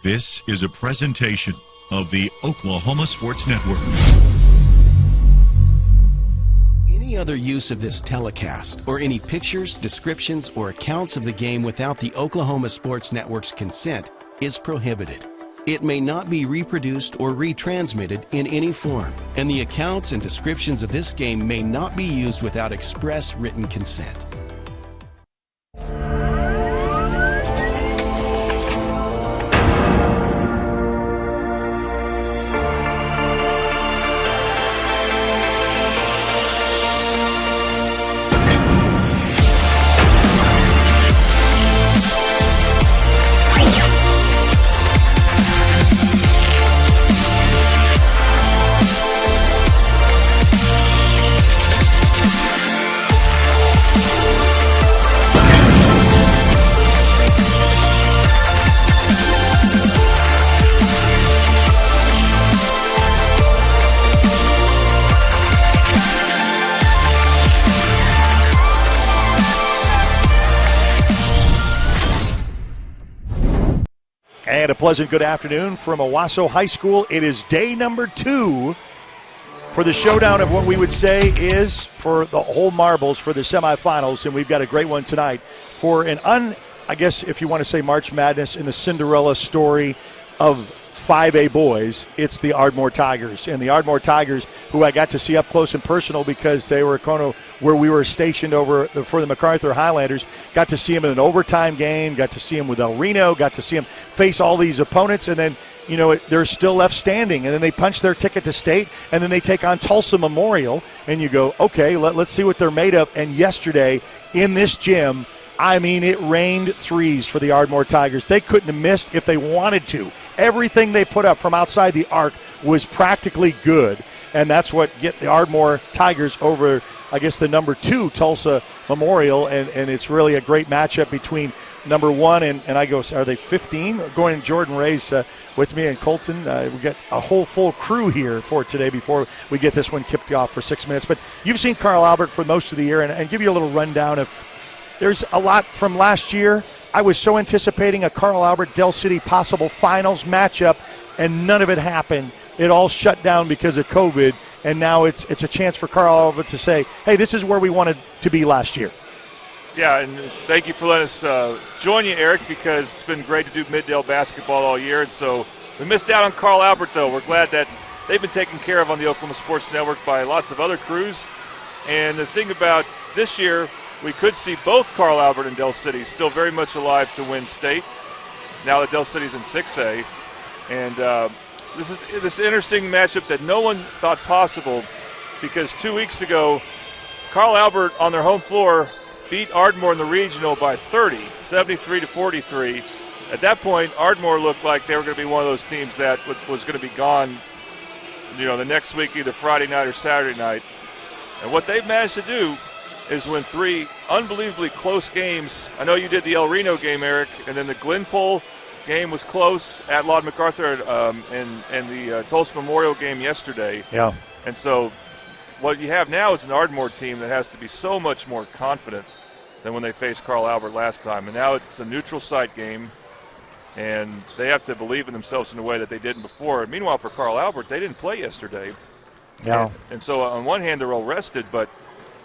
This is a presentation of the Oklahoma Sports Network. Any other use of this telecast or any pictures, descriptions, or accounts of the game without the Oklahoma Sports Network's consent is prohibited. It may not be reproduced or retransmitted in any form, and the accounts and descriptions of this game may not be used without express written consent. And a pleasant good afternoon from Owasso High School. It is day number 2 for the showdown of what we would say is for the whole marbles for the semifinals. And we've got a great one tonight for I guess if you want to say March Madness in the Cinderella story of 5A boys, it's the Ardmore Tigers. And the Ardmore Tigers, who I got to see up close and personal because they were kind of where we were stationed for the MacArthur Highlanders, got to see them in an overtime game, got to see them with El Reno, got to see them face all these opponents, and then, they're still left standing. And then they punch their ticket to state, and then they take on Tulsa Memorial, and you go, okay, let's see what they're made of. And yesterday in this gym, it rained threes for the Ardmore Tigers. They couldn't have missed if they wanted to. Everything they put up from outside the arc was practically good, and that's what get the Ardmore Tigers over, I guess, the number 2 Tulsa Memorial, and it's really a great matchup between number 1 and I go, are they 15? Going Jordan Ray's with me and Colton. We got a whole full crew here for today before we get this one kicked off for 6 minutes. But you've seen Carl Albert for most of the year, and give you a little rundown of there's a lot from last year. I was so anticipating a Carl Albert Del City possible finals matchup, and none of it happened. It all shut down because of COVID, and now it's a chance for Carl Albert to say, hey, this is where we wanted to be last year. Yeah, and thank you for letting us join you, Eric, because it's been great to do Middale basketball all year. And so we missed out on Carl Albert, though. We're glad that they've been taken care of on the Oklahoma Sports Network by lots of other crews. And the thing about this year, we could see both Carl Albert and Del City still very much alive to win state, now that Del City's in 6A. And this is this interesting matchup that no one thought possible, because 2 weeks ago, Carl Albert on their home floor beat Ardmore in the regional by 30, 73-43. At that point, Ardmore looked like they were going to be one of those teams that was going to be gone, the next week, either Friday night or Saturday night. And what they've managed to do is win 3 unbelievably close games. I know you did the El Reno game, Eric, and then the Glenpole game was close at Lawton MacArthur, and the Tulsa Memorial game yesterday. Yeah. And so what you have now is an Ardmore team that has to be so much more confident than when they faced Carl Albert last time. And now it's a neutral site game, and they have to believe in themselves in a way that they didn't before. And meanwhile, for Carl Albert, they didn't play yesterday. Yeah. And so on one hand, they're all rested, but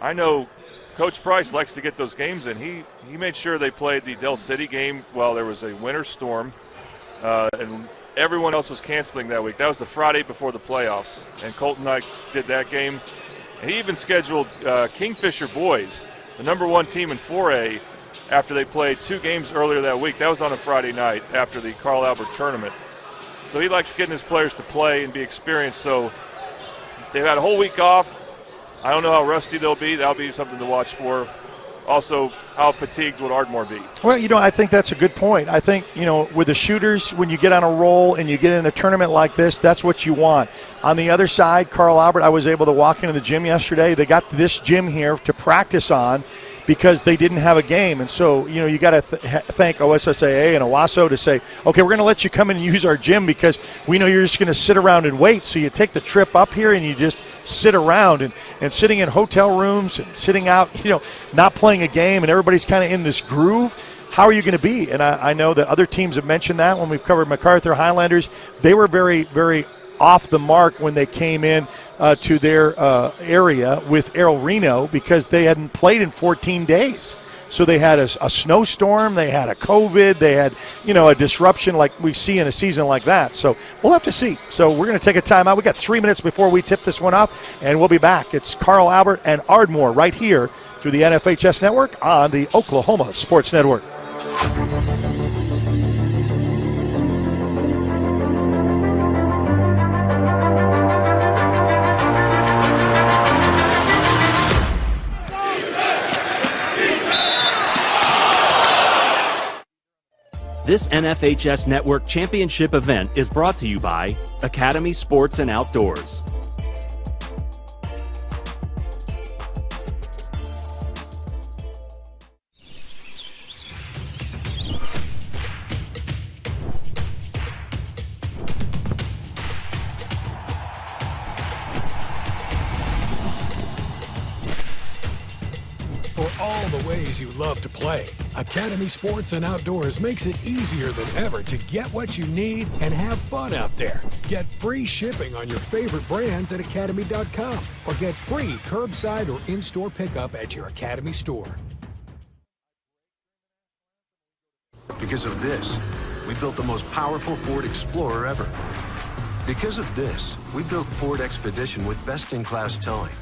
I know Coach Price likes to get those games in. He made sure they played the Del City game while there was a winter storm, and everyone else was canceling that week. That was the Friday before the playoffs, and Colton and I did that game. And he even scheduled Kingfisher boys, the number 1 team in 4A, after they played 2 games earlier that week. That was on a Friday night after the Carl Albert tournament. So he likes getting his players to play and be experienced. So they've had a whole week off. I don't know how rusty they'll be. That'll be something to watch for. Also, how fatigued would Ardmore be? Well, I think that's a good point. I think, with the shooters, when you get on a roll and you get in a tournament like this, that's what you want. On the other side, Carl Albert, I was able to walk into the gym yesterday. They got this gym here to practice on because they didn't have a game. And so, you got to thank OSSAA and Owasso to say, okay, we're going to let you come in and use our gym because we know you're just going to sit around and wait. So you take the trip up here and you just sit around and sitting in hotel rooms and sitting out, not playing a game, and everybody's kind of in this groove. how are you going to be? And I know that other teams have mentioned that when we've covered MacArthur Highlanders. They were very, very off the mark when they came in to their area with Arrow Reno because they hadn't played in 14 days. So they had a snowstorm, they had a COVID, they had, a disruption like we see in a season like that. So we'll have to see. So we're going to take a timeout. We got 3 minutes before we tip this one off, and we'll be back. It's Carl Albert and Ardmore right here through the NFHS Network on the Oklahoma Sports Network. This NFHS Network Championship event is brought to you by Academy Sports and Outdoors. For all the ways you love to play, Academy Sports and Outdoors makes it easier than ever to get what you need and have fun out there. Get free shipping on your favorite brands at academy.com or get free curbside or in-store pickup at your Academy store. Because of this, we built the most powerful Ford Explorer ever. Because of this, we built Ford Expedition with best-in-class towing.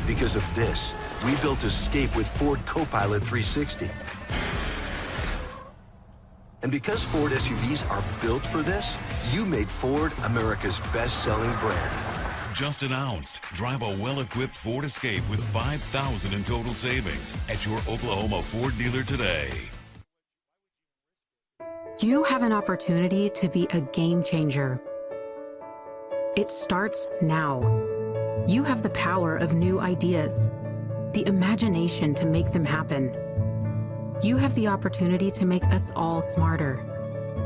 Because of this, we built Escape with Ford Copilot 360. And because Ford SUVs are built for this, you made Ford America's best-selling brand. Just announced. Drive a well-equipped Ford Escape with $5,000 in total savings at your Oklahoma Ford dealer today. You have an opportunity to be a game changer. It starts now. You have the power of new ideas, the imagination to make them happen. You have the opportunity to make us all smarter,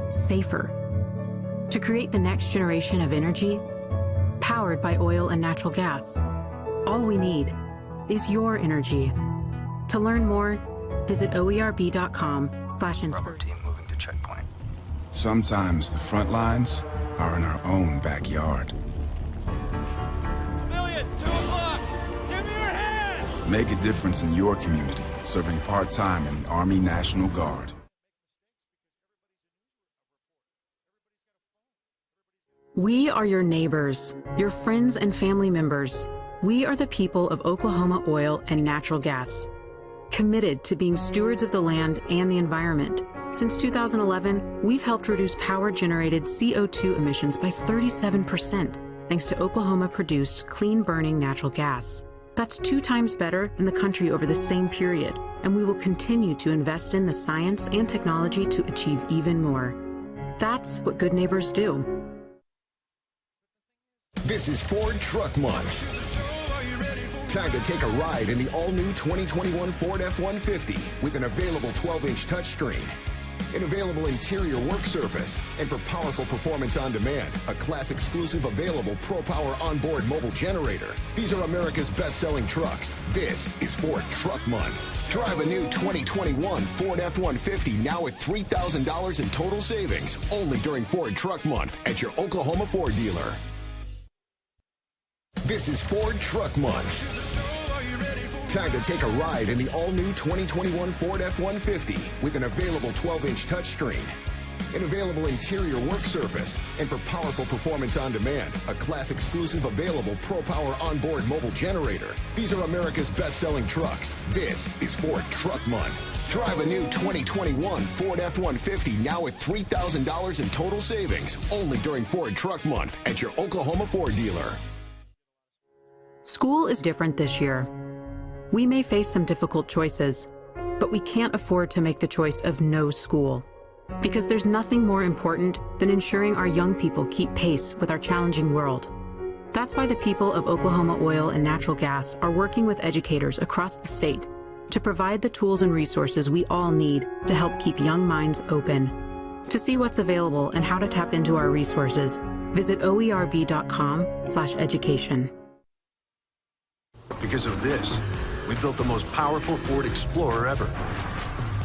safer, to create the next generation of energy powered by oil and natural gas. All we need is your energy. To learn more, visit oerb.com/inspire. Team moving to checkpoint. Sometimes the front lines are in our own backyard. Civilians, 2 o'clock! Give me your hand! Make a difference in your community, serving part-time in the Army National Guard. We are your neighbors, your friends and family members. We are the people of Oklahoma Oil and Natural Gas, committed to being stewards of the land and the environment. Since 2011, we've helped reduce power-generated CO2 emissions by 37%, thanks to Oklahoma-produced clean-burning natural gas. That's 2 times better than the country over the same period, and we will continue to invest in the science and technology to achieve even more. That's what good neighbors do. This is Ford Truck Month. Time to take a ride in the all-new 2021 Ford F-150 with an available 12-inch touchscreen, an available interior work surface, and for powerful performance on demand, a class-exclusive available ProPower onboard mobile generator. These are America's best-selling trucks. This is Ford Truck Month. Drive a new 2021 Ford F-150 now with $3,000 in total savings, only during Ford Truck Month at your Oklahoma Ford dealer. This is Ford Truck Month. Time to take a ride in the all-new 2021 Ford F-150 with an available 12-inch touchscreen, an available interior work surface, and for powerful performance on demand, a class-exclusive available ProPower onboard mobile generator. These are America's best-selling trucks. This is Ford Truck Month. Drive a new 2021 Ford F-150 now with $3,000 in total savings, only during Ford Truck Month at your Oklahoma Ford dealer. School is different this year. We may face some difficult choices, but we can't afford to make the choice of no school, because there's nothing more important than ensuring our young people keep pace with our challenging world. That's why the people of Oklahoma Oil and Natural Gas are working with educators across the state to provide the tools and resources we all need to help keep young minds open. To see what's available and how to tap into our resources, visit oerb.com/education. Because of this, we built the most powerful Ford Explorer ever.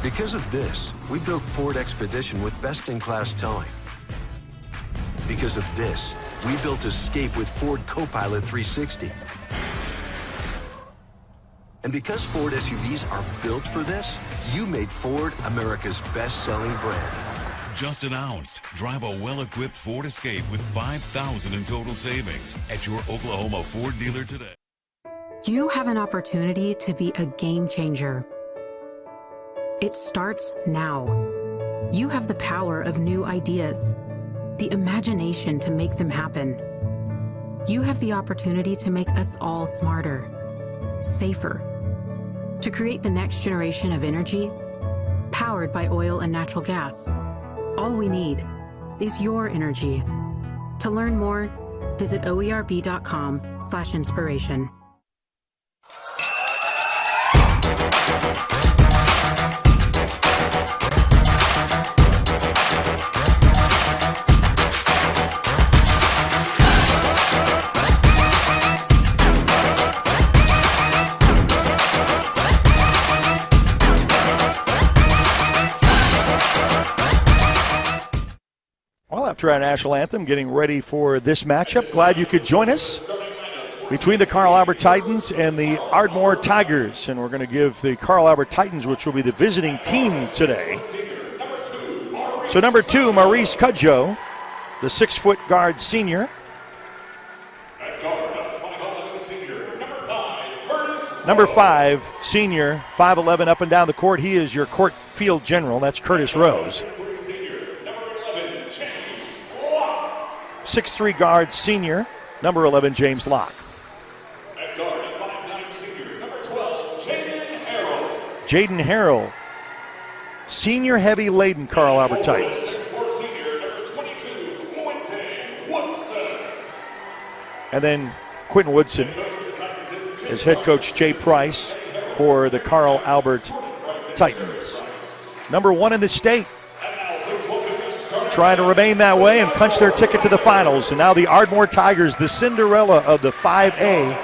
Because of this, we built Ford Expedition with best-in-class towing. Because of this, we built Escape with Ford Copilot 360. And because Ford SUVs are built for this, you made Ford America's best-selling brand. Just announced. Drive a well-equipped Ford Escape with $5,000 in total savings at your Oklahoma Ford dealer today. You have an opportunity to be a game changer. It starts now. You have the power of new ideas, the imagination to make them happen. You have the opportunity to make us all smarter, safer, to create the next generation of energy powered by oil and natural gas. All we need is your energy. To learn more, visit oerb.com/inspiration. Well, after our national anthem, getting ready for this matchup. Glad you could join us between the Carl Albert Titans and the Ardmore Tigers. And we're going to give the Carl Albert Titans, which will be the visiting team today. So number 2, Maurice Cudjoe, the 6-foot guard senior. Number 5, senior, 5'11", up and down the court. He is your court field general. That's Curtis Rose. 6'3" guard senior, number 11, James Locke. At guard, 5'9" senior, number 12, Jaden Harrell, senior heavy laden Carl Albert Titans. senior, number 22, Woodson. And then Quentin Woodson is head coach Jay Price for the Carl Albert Titans. Number 1 in the state. Trying to remain that way and punch their ticket to the finals. And now the Ardmore Tigers, the Cinderella of the 5A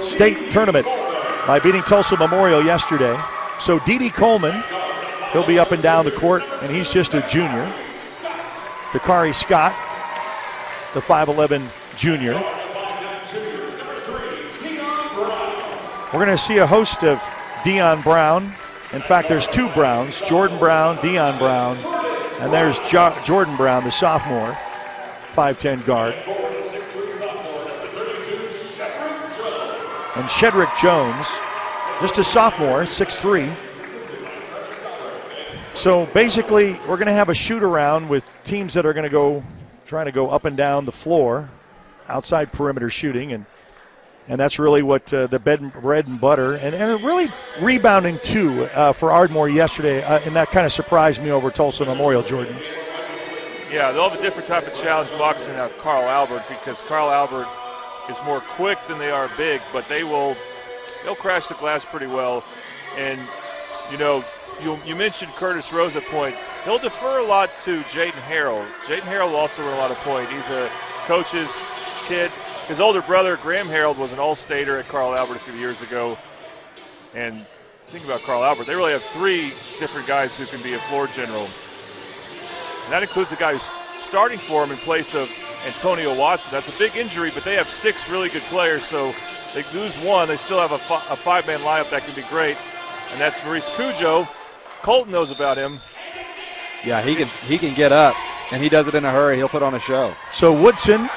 state tournament by beating Tulsa Memorial yesterday. So D.D. Coleman, he'll be up and down the court, and he's just a junior. Dakari Scott, the 5'11" junior. We're going to see a host of Deion Brown. In fact, there's 2 Browns, Jordan Brown, Deion Brown, and there's Jordan Brown, the sophomore, 5'10" guard. And Shedrick Jones, just a sophomore, 6'3". So basically, we're going to have a shoot-around with teams that are going to trying to go up and down the floor, outside perimeter shooting, and that's really what the bread and butter, and really rebounding too for Ardmore yesterday, and that kind of surprised me over Tulsa Memorial, Jordan. Yeah, they'll have a different type of challenge boxing out Carl Albert, because Carl Albert is more quick than they are big, but they'll crash the glass pretty well. And you mentioned Curtis Rose at point. He'll defer a lot to Jaden Harrell. Jaden Harrell will also run a lot of point. He's a coach's kid. His older brother, Graham Harold, was an All-Stater at Carl Albert a few years ago. And think about Carl Albert. They really have 3 different guys who can be a floor general. And that includes the guy who's starting for him in place of Antonio Watson. That's a big injury, but they have 6 really good players. So they lose 1. They still have a 5-man lineup that can be great. And that's Maurice Cudjoe. Colton knows about him. Yeah, he can get up, and he does it in a hurry. He'll put on a show. So Woodson.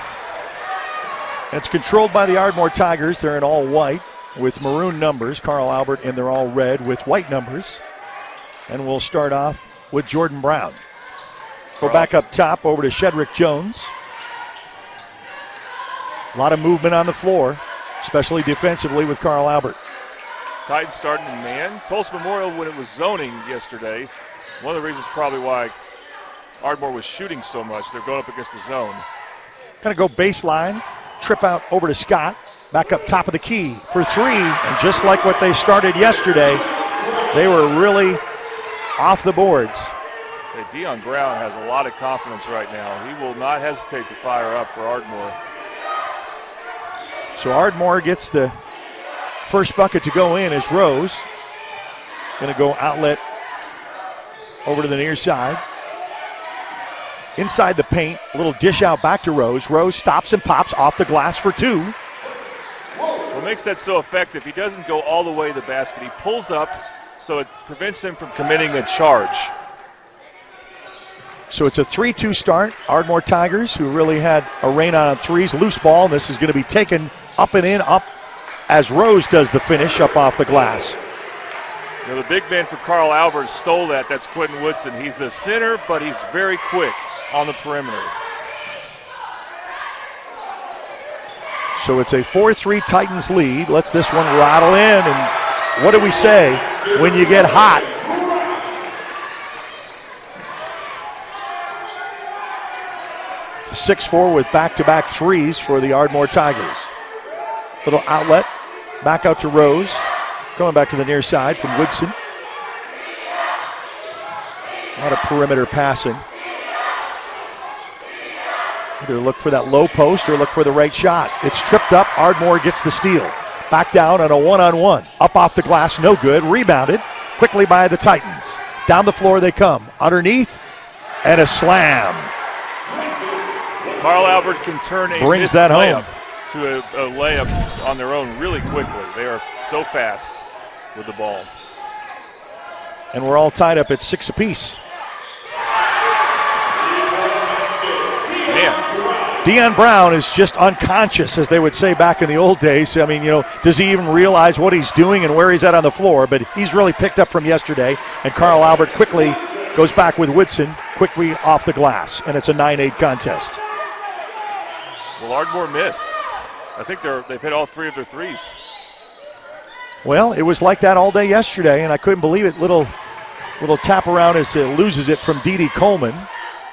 It's controlled by the Ardmore Tigers. They're in all white with maroon numbers. Carl Albert, and they're all red with white numbers. And we'll start off with Jordan Brown. Go back up top over to Shedrick Jones. A lot of movement on the floor, especially defensively with Carl Albert. Titans starting in man. Tulsa Memorial, when it was zoning yesterday, one of the reasons probably why Ardmore was shooting so much, they're going up against the zone. Going to go baseline. Trip out over to Scott, back up top of the key for 3, and just like what they started yesterday, they were really off the boards. Hey, Deion Brown has a lot of confidence right now. He will not hesitate to fire up for Ardmore. So Ardmore gets the first bucket to go in as Rose Going to go outlet over to the near side. Inside the paint, a little dish out back to Rose. Rose stops and pops off the glass for 2. What makes that so effective, he doesn't go all the way to the basket. He pulls up, so it prevents him from committing a charge. So it's a 3-2 start. Ardmore Tigers, who really had a rain on threes, loose ball, and this is going to be taken up and in, up as Rose does the finish up off the glass. You know, the big man for Carl Albert stole that. That's Quentin Woodson. He's the center, but he's very quick on the perimeter. So it's a 4-3 Titans lead. Let's this one rattle in, and what do we say when you get hot? It's a 6-4 with back-to-back threes for the Ardmore Tigers. Little outlet, back out to Rose. Going back to the near side from Woodson. A lot of perimeter passing. Either look for that low post or look for the right shot. It's tripped up. Ardmore gets the steal. Back down on a one-on-one. Up off the glass, no good. Rebounded quickly by the Titans. Down the floor they come. Underneath, and a slam. Carl Albert can turn a brings that layup home to a layup on their own really quickly. They are so fast with the ball. And we're all tied up at 6 apiece. Deion Brown is just unconscious, as they would say back in the old days. I mean, you know, does he even realize what he's doing and where he's at on the floor? But he's really picked up from yesterday. And Carl Albert quickly goes back with Woodson, quickly off the glass. And it's a 9-8 contest. Will Ardmore miss? I think they've hit all 3 of their threes. Well, it was like that all day yesterday, and I couldn't believe it. Little tap around as it loses it from Dede Coleman.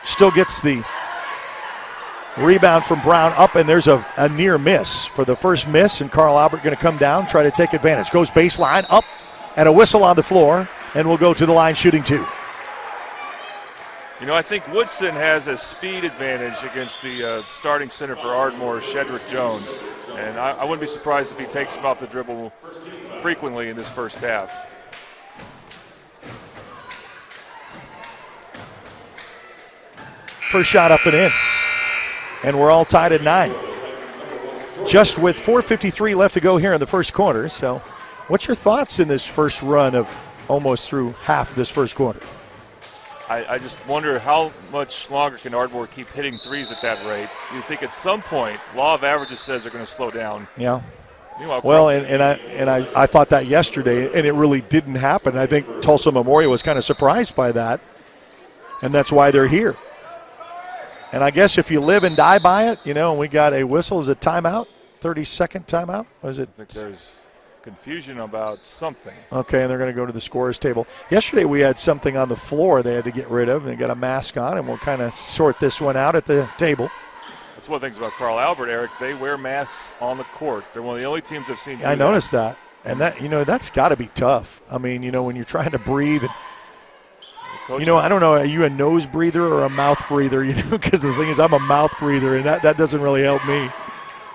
Still gets the rebound from Brown up, and there's a near miss for the first miss, and Carl Albert going to come down, try to take advantage. Goes baseline, up, and a whistle on the floor, and we'll go to the line shooting 2. You know, I think Woodson has a speed advantage against the starting center for Ardmore, Shedrick Jones, and I wouldn't be surprised if he takes him off the dribble frequently in this first half. First shot up and in. And we're all tied at 9. Just with 4:53 left to go here in the first quarter. So what's your thoughts in this first run of almost through half of this first quarter? I just wonder how much longer can Ardmore keep hitting threes at that rate. You think at some point, law of averages says they're going to slow down. Yeah. Well, and I thought that yesterday, and it really didn't happen. I think Tulsa Memorial was kind of surprised by that, and that's why they're here. And I guess if you live and die by it, you know, and we got a whistle. Is it timeout? 30-second timeout? Was it? I think there's confusion about something. Okay, and they're going to go to the scorer's table. Yesterday we had something on the floor they had to get rid of, and they got a mask on, and we'll kind of sort this one out at the table. That's one of the things about Carl Albert, Eric. They wear masks on the court. They're one of the only teams I've seen do I noticed that. And that, you know, that's got to be tough. I mean, you know, when you're trying to breathe and you know, I don't know, are you a nose breather or a mouth breather? You know, because the thing is, I'm a mouth breather, and that doesn't really help me.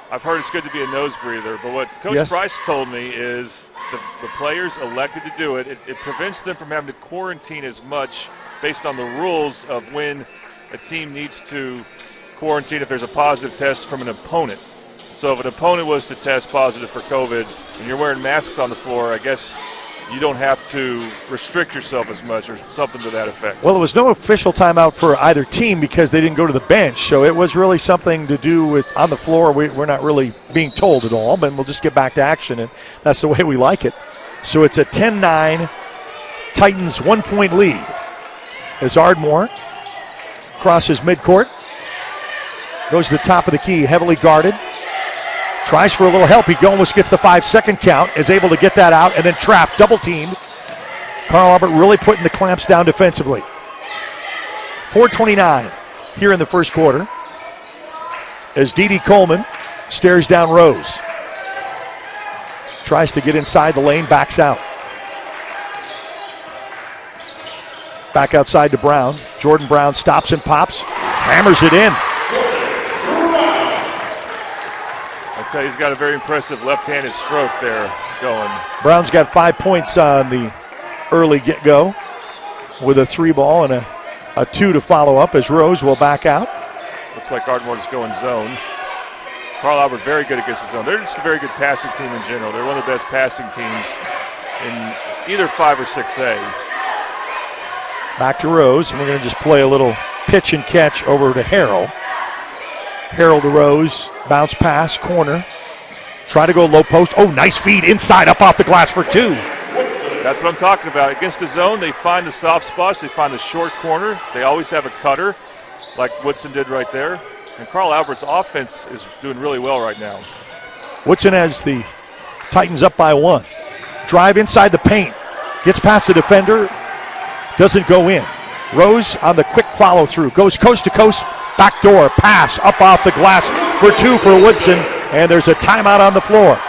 I've heard it's good to be a nose breather, but what Coach Price told me is the players elected to do it. It prevents them from having to quarantine as much based on the rules of when a team needs to quarantine if there's a positive test from an opponent. So if an opponent was to test positive for COVID and you're wearing masks on the floor, I guess you don't have to restrict yourself as much or something to that effect. Well, there was no official timeout for either team because they didn't go to the bench, so it was really something to do with on the floor. We're not really being told at all, but we'll just get back to action, and that's the way we like it. So it's a 10-9 Titans 1-point lead as Ardmore crosses midcourt, goes to the top of the key, heavily guarded. Tries for a little help. He almost gets the 5-second count, is able to get that out, and then trapped, double-teamed. Carl Albert really putting the clamps down defensively. 4:29 here in the first quarter as Dede Coleman stares down Rose. Tries to get inside the lane, backs out. Back outside to Brown. Jordan Brown stops and pops, hammers it in. He's got a very impressive left-handed stroke there going. Brown's got 5 points on the early get-go with a 3 ball and a 2 to follow up as Rose will back out. Looks like Ardmore is going zone. Carl Albert very good against the zone. They're just a very good passing team in general. They're one of the best passing teams in either 5 or 6A. Back to Rose, and we're going to just play a little pitch and catch over to Harrell. Harrell to Rose, bounce pass, corner. Try to go low post. Oh, nice feed inside, up off the glass for 2. That's what I'm talking about. Against the zone, they find the soft spots. They find the short corner. They always have a cutter, like Woodson did right there. And Carl Albert's offense is doing really well right now. Woodson has the Titans up by 1. Drive inside the paint. Gets past the defender. Doesn't go in. Rose on the quick follow through. Goes coast to coast. Backdoor pass up off the glass for 2 for Woodson. And there's a timeout on the floor.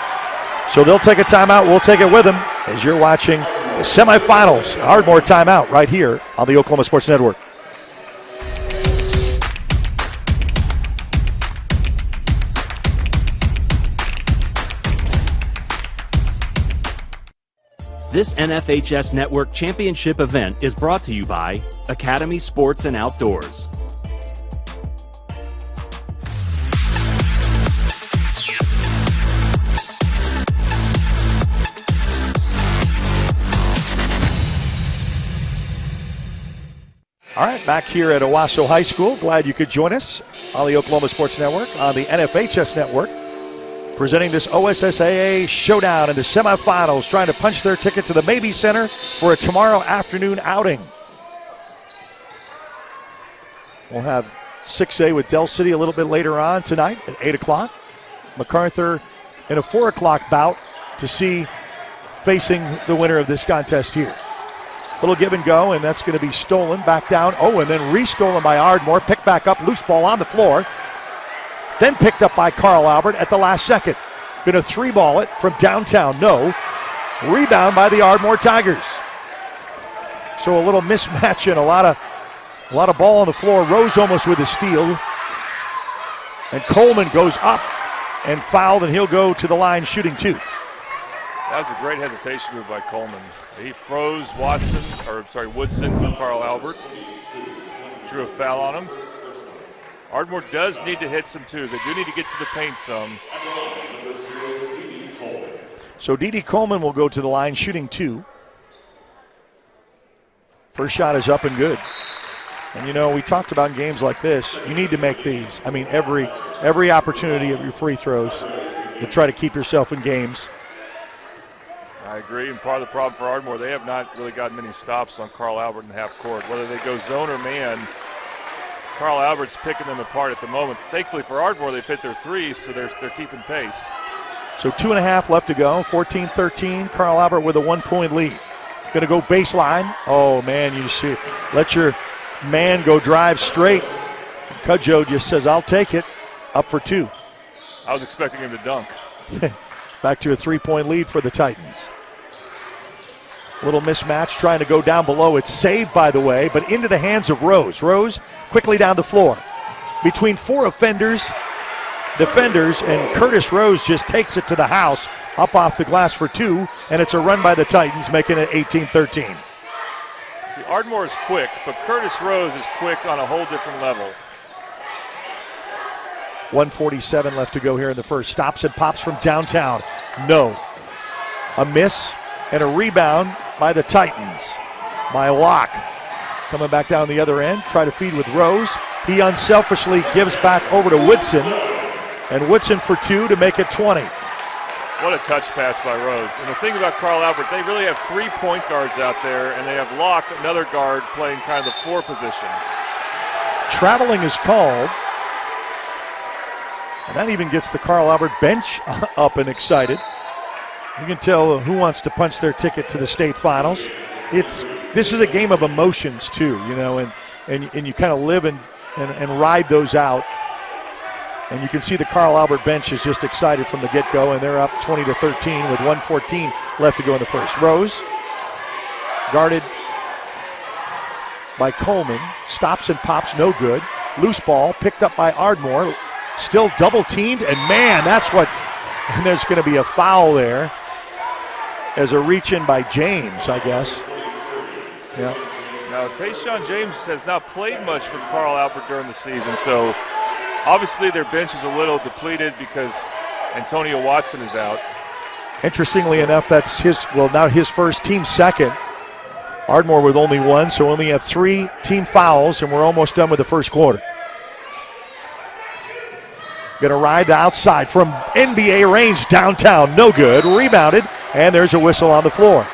So they'll take a timeout. We'll take it with them as you're watching the semifinals. Ardmore timeout right here on the Oklahoma Sports Network. This NFHS Network Championship event is brought to you by Academy Sports and Outdoors. All right, back here at Owasso High School. Glad you could join us on the Oklahoma Sports Network, on the NFHS Network, presenting this OSSAA showdown in the semifinals, trying to punch their ticket to the Mabee Center for a tomorrow afternoon outing. We'll have 6A with Del City a little bit later on tonight at 8 o'clock. MacArthur in a 4 o'clock bout to see facing the winner of this contest here. Little give and go, and that's going to be stolen back down. Oh, and then re-stolen by Ardmore. Picked back up, loose ball on the floor. Then picked up by Carl Albert at the last second. Going to 3-ball it from downtown. No. Rebound by the Ardmore Tigers. So a little mismatch and a lot of ball on the floor. Rose almost with a steal. And Coleman goes up and fouled, and he'll go to the line shooting 2. That was a great hesitation move by Coleman. He froze Woodson from Carl Albert. Drew a foul on him. Ardmore does need to hit some twos. They do need to get to the paint some. So D.D. Coleman will go to the line shooting 2. First shot is up and good. And you know, we talked about games like this. You need to make these. I mean, every opportunity of your free throws to try to keep yourself in games. I agree, and part of the problem for Ardmore, they have not really gotten many stops on Carl Albert in half court. Whether they go zone or man, Carl Albert's picking them apart at the moment. Thankfully for Ardmore, they've hit their threes, so they're keeping pace. So 2.5 left to go, 14-13. Carl Albert with a 1-point lead. Going to go baseline. Oh, man, you see, let your man go drive straight. Cudjoe just says, I'll take it. Up for 2. I was expecting him to dunk. Back to a 3-point lead for the Titans. Little mismatch, trying to go down below. It's saved, by the way, but into the hands of Rose. Rose quickly down the floor. Between 4 defenders, and Curtis Rose just takes it to the house, up off the glass for 2, and it's a run by the Titans, making it 18-13. See, Ardmore is quick, but Curtis Rose is quick on a whole different level. 1:47 left to go here in the first. Stops and pops from downtown. No. A miss and a rebound by the Titans. By Locke. Coming back down the other end. Try to feed with Rose. He unselfishly gives back over to Woodson. And Woodson for 2 to make it 20. What a touch pass by Rose. And the thing about Carl Albert, they really have 3 point guards out there, and they have Locke, another guard, playing kind of the 4 position. Traveling is called. And that even gets the Carl Albert bench up and excited. You can tell who wants to punch their ticket to the state finals. This is a game of emotions too, you know, and you kind of live and ride those out. And you can see the Carl Albert bench is just excited from the get-go, and they're up 20-13 with 1:14 left to go in the first. Rose, guarded by Coleman, stops and pops, no good. Loose ball picked up by Ardmore. Still double teamed, and man, and there's going to be a foul there as a reach in by James, I guess. Yeah. Now, Tayshaun James has not played much for Carl Albert during the season, so obviously their bench is a little depleted because Antonio Watson is out. Interestingly enough, that's now his first, team second. Ardmore with only one, so only have 3 team fouls, and we're almost done with the first quarter. Going to ride the outside from NBA range downtown. No good. Rebounded, and there's a whistle on the floor.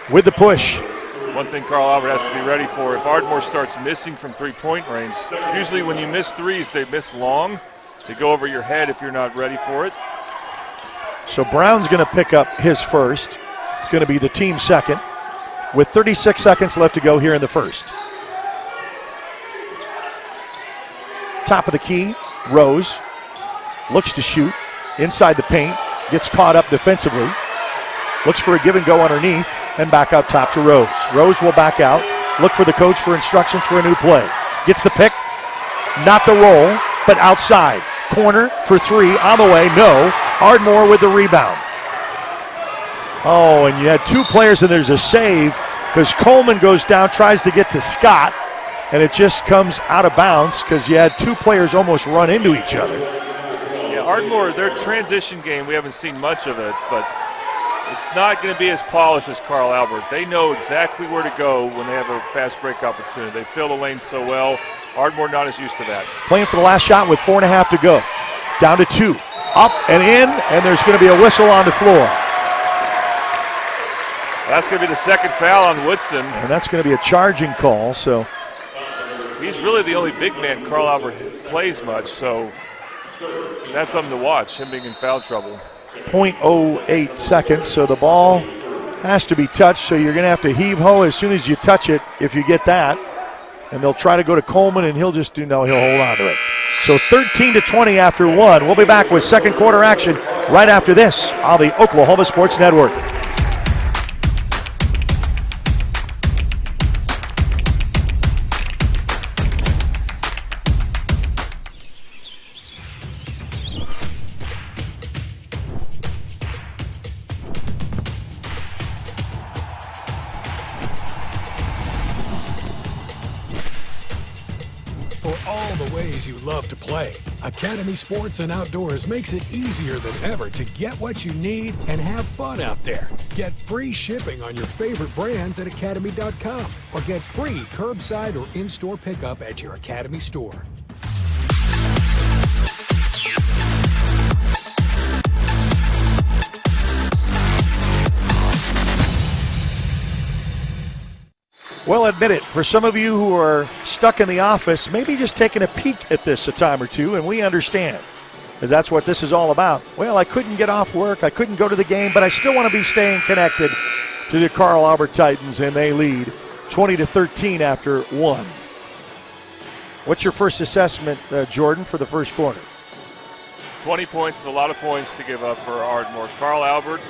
With the push. One thing Carl Albert has to be ready for, if Ardmore starts missing from three-point range, usually when you miss threes, they miss long. They go over your head if you're not ready for it. So Brown's going to pick up his first. It's going to be the team second with 36 seconds left to go here in the first. Top of the key, Rose looks to shoot inside the paint, gets caught up defensively, looks for a give and go underneath, and back up top to Rose. Rose will back out, look for the coach for instructions for a new play. Gets the pick, not the roll, but outside. Corner for 3, on the way, no. Ardmore with the rebound. Oh, and you had 2 players, and there's a save because Coleman goes down, tries to get to Scott, and it just comes out of bounds because you had 2 players almost run into each other. Yeah, Ardmore, their transition game, we haven't seen much of it, but it's not going to be as polished as Carl Albert. They know exactly where to go when they have a fast break opportunity. They fill the lane so well. Ardmore not as used to that. Playing for the last shot with 4.5 to go. Down to 2. Up and in, and there's going to be a whistle on the floor. That's going to be the second foul on Woodson. And that's going to be a charging call, so. He's really the only big man Carl Albert plays much, so that's something to watch, him being in foul trouble. 0.08 seconds, so the ball has to be touched, so you're going to have to heave-ho as soon as you touch it if you get that. And they'll try to go to Coleman, and he'll hold on to it. So 13-20 after 1. We'll be back with second quarter action right after this on the Oklahoma Sports Network. You love to play. Academy Sports and Outdoors makes it easier than ever to get what you need and have fun out there. Get free shipping on your favorite brands at academy.com or get free curbside or in-store pickup at your Academy store. Well, admit it, for some of you who are stuck in the office, maybe just taking a peek at this a time or two, and we understand, because that's what this is all about. Well, I couldn't get off work, I couldn't go to the game, but I still want to be staying connected to the Carl Albert Titans, and they lead 20-13 after 1. What's your first assessment, Jordan, for the first quarter? 20 points is a lot of points to give up for Ardmore. Carl Albert,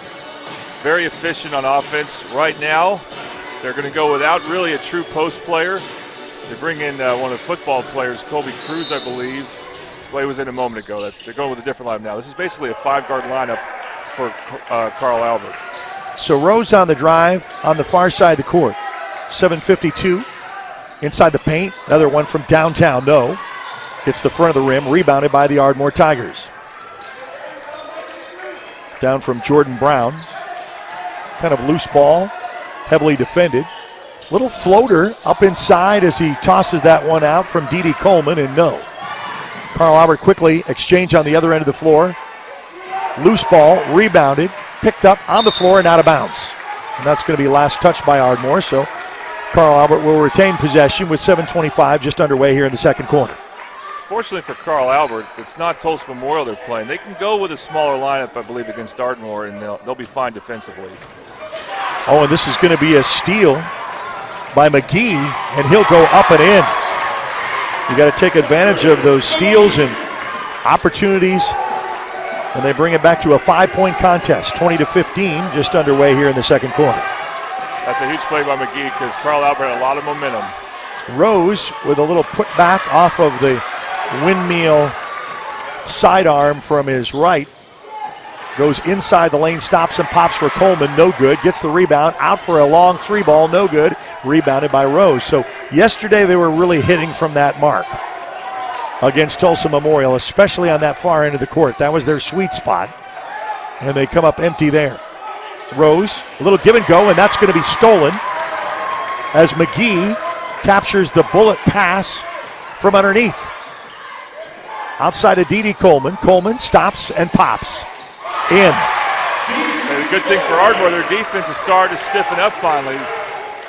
very efficient on offense. Right now, they're going to go without really a true post player. They bring in one of the football players, Colby Cruz, I believe. Well, he was in a moment ago. They're going with a different lineup now. This is basically a 5-guard lineup for Carl Albert. So Rose on the drive on the far side of the court. 7:52 inside the paint. Another one from downtown, no. Hits the front of the rim, rebounded by the Ardmore Tigers. Down from Jordan Brown. Kind of loose ball. Heavily defended. Little floater up inside as he tosses that one out from D.D. Coleman, and no. Carl Albert quickly exchange on the other end of the floor. Loose ball, rebounded, picked up on the floor and out of bounds. And that's going to be last touch by Ardmore, so Carl Albert will retain possession with 7:25 just underway here in the second quarter. Fortunately for Carl Albert, it's not Tulsa Memorial they're playing. They can go with a smaller lineup, I believe, against Ardmore, and they'll be fine defensively. Oh, and this is going to be a steal by McGee, and he'll go up and in. You got to take advantage of those steals and opportunities, and they bring it back to a 5-point contest, 20-15, just underway here in the second quarter. That's a huge play by McGee because Carl Albert had a lot of momentum. Rose with a little putback off of the windmill sidearm from his right. Goes inside the lane, stops and pops for Coleman, no good. Gets the rebound, out for a long three ball, no good. Rebounded by Rose. So yesterday they were really hitting from that mark against Tulsa Memorial, especially on that far end of the court. That was their sweet spot. And they come up empty there. Rose, a little give and go, and that's going to be stolen as McGee captures the bullet pass from underneath. Outside of Dede Coleman. Coleman stops and pops. In. And a good thing for Ardmore, their defense has started to stiffen up finally.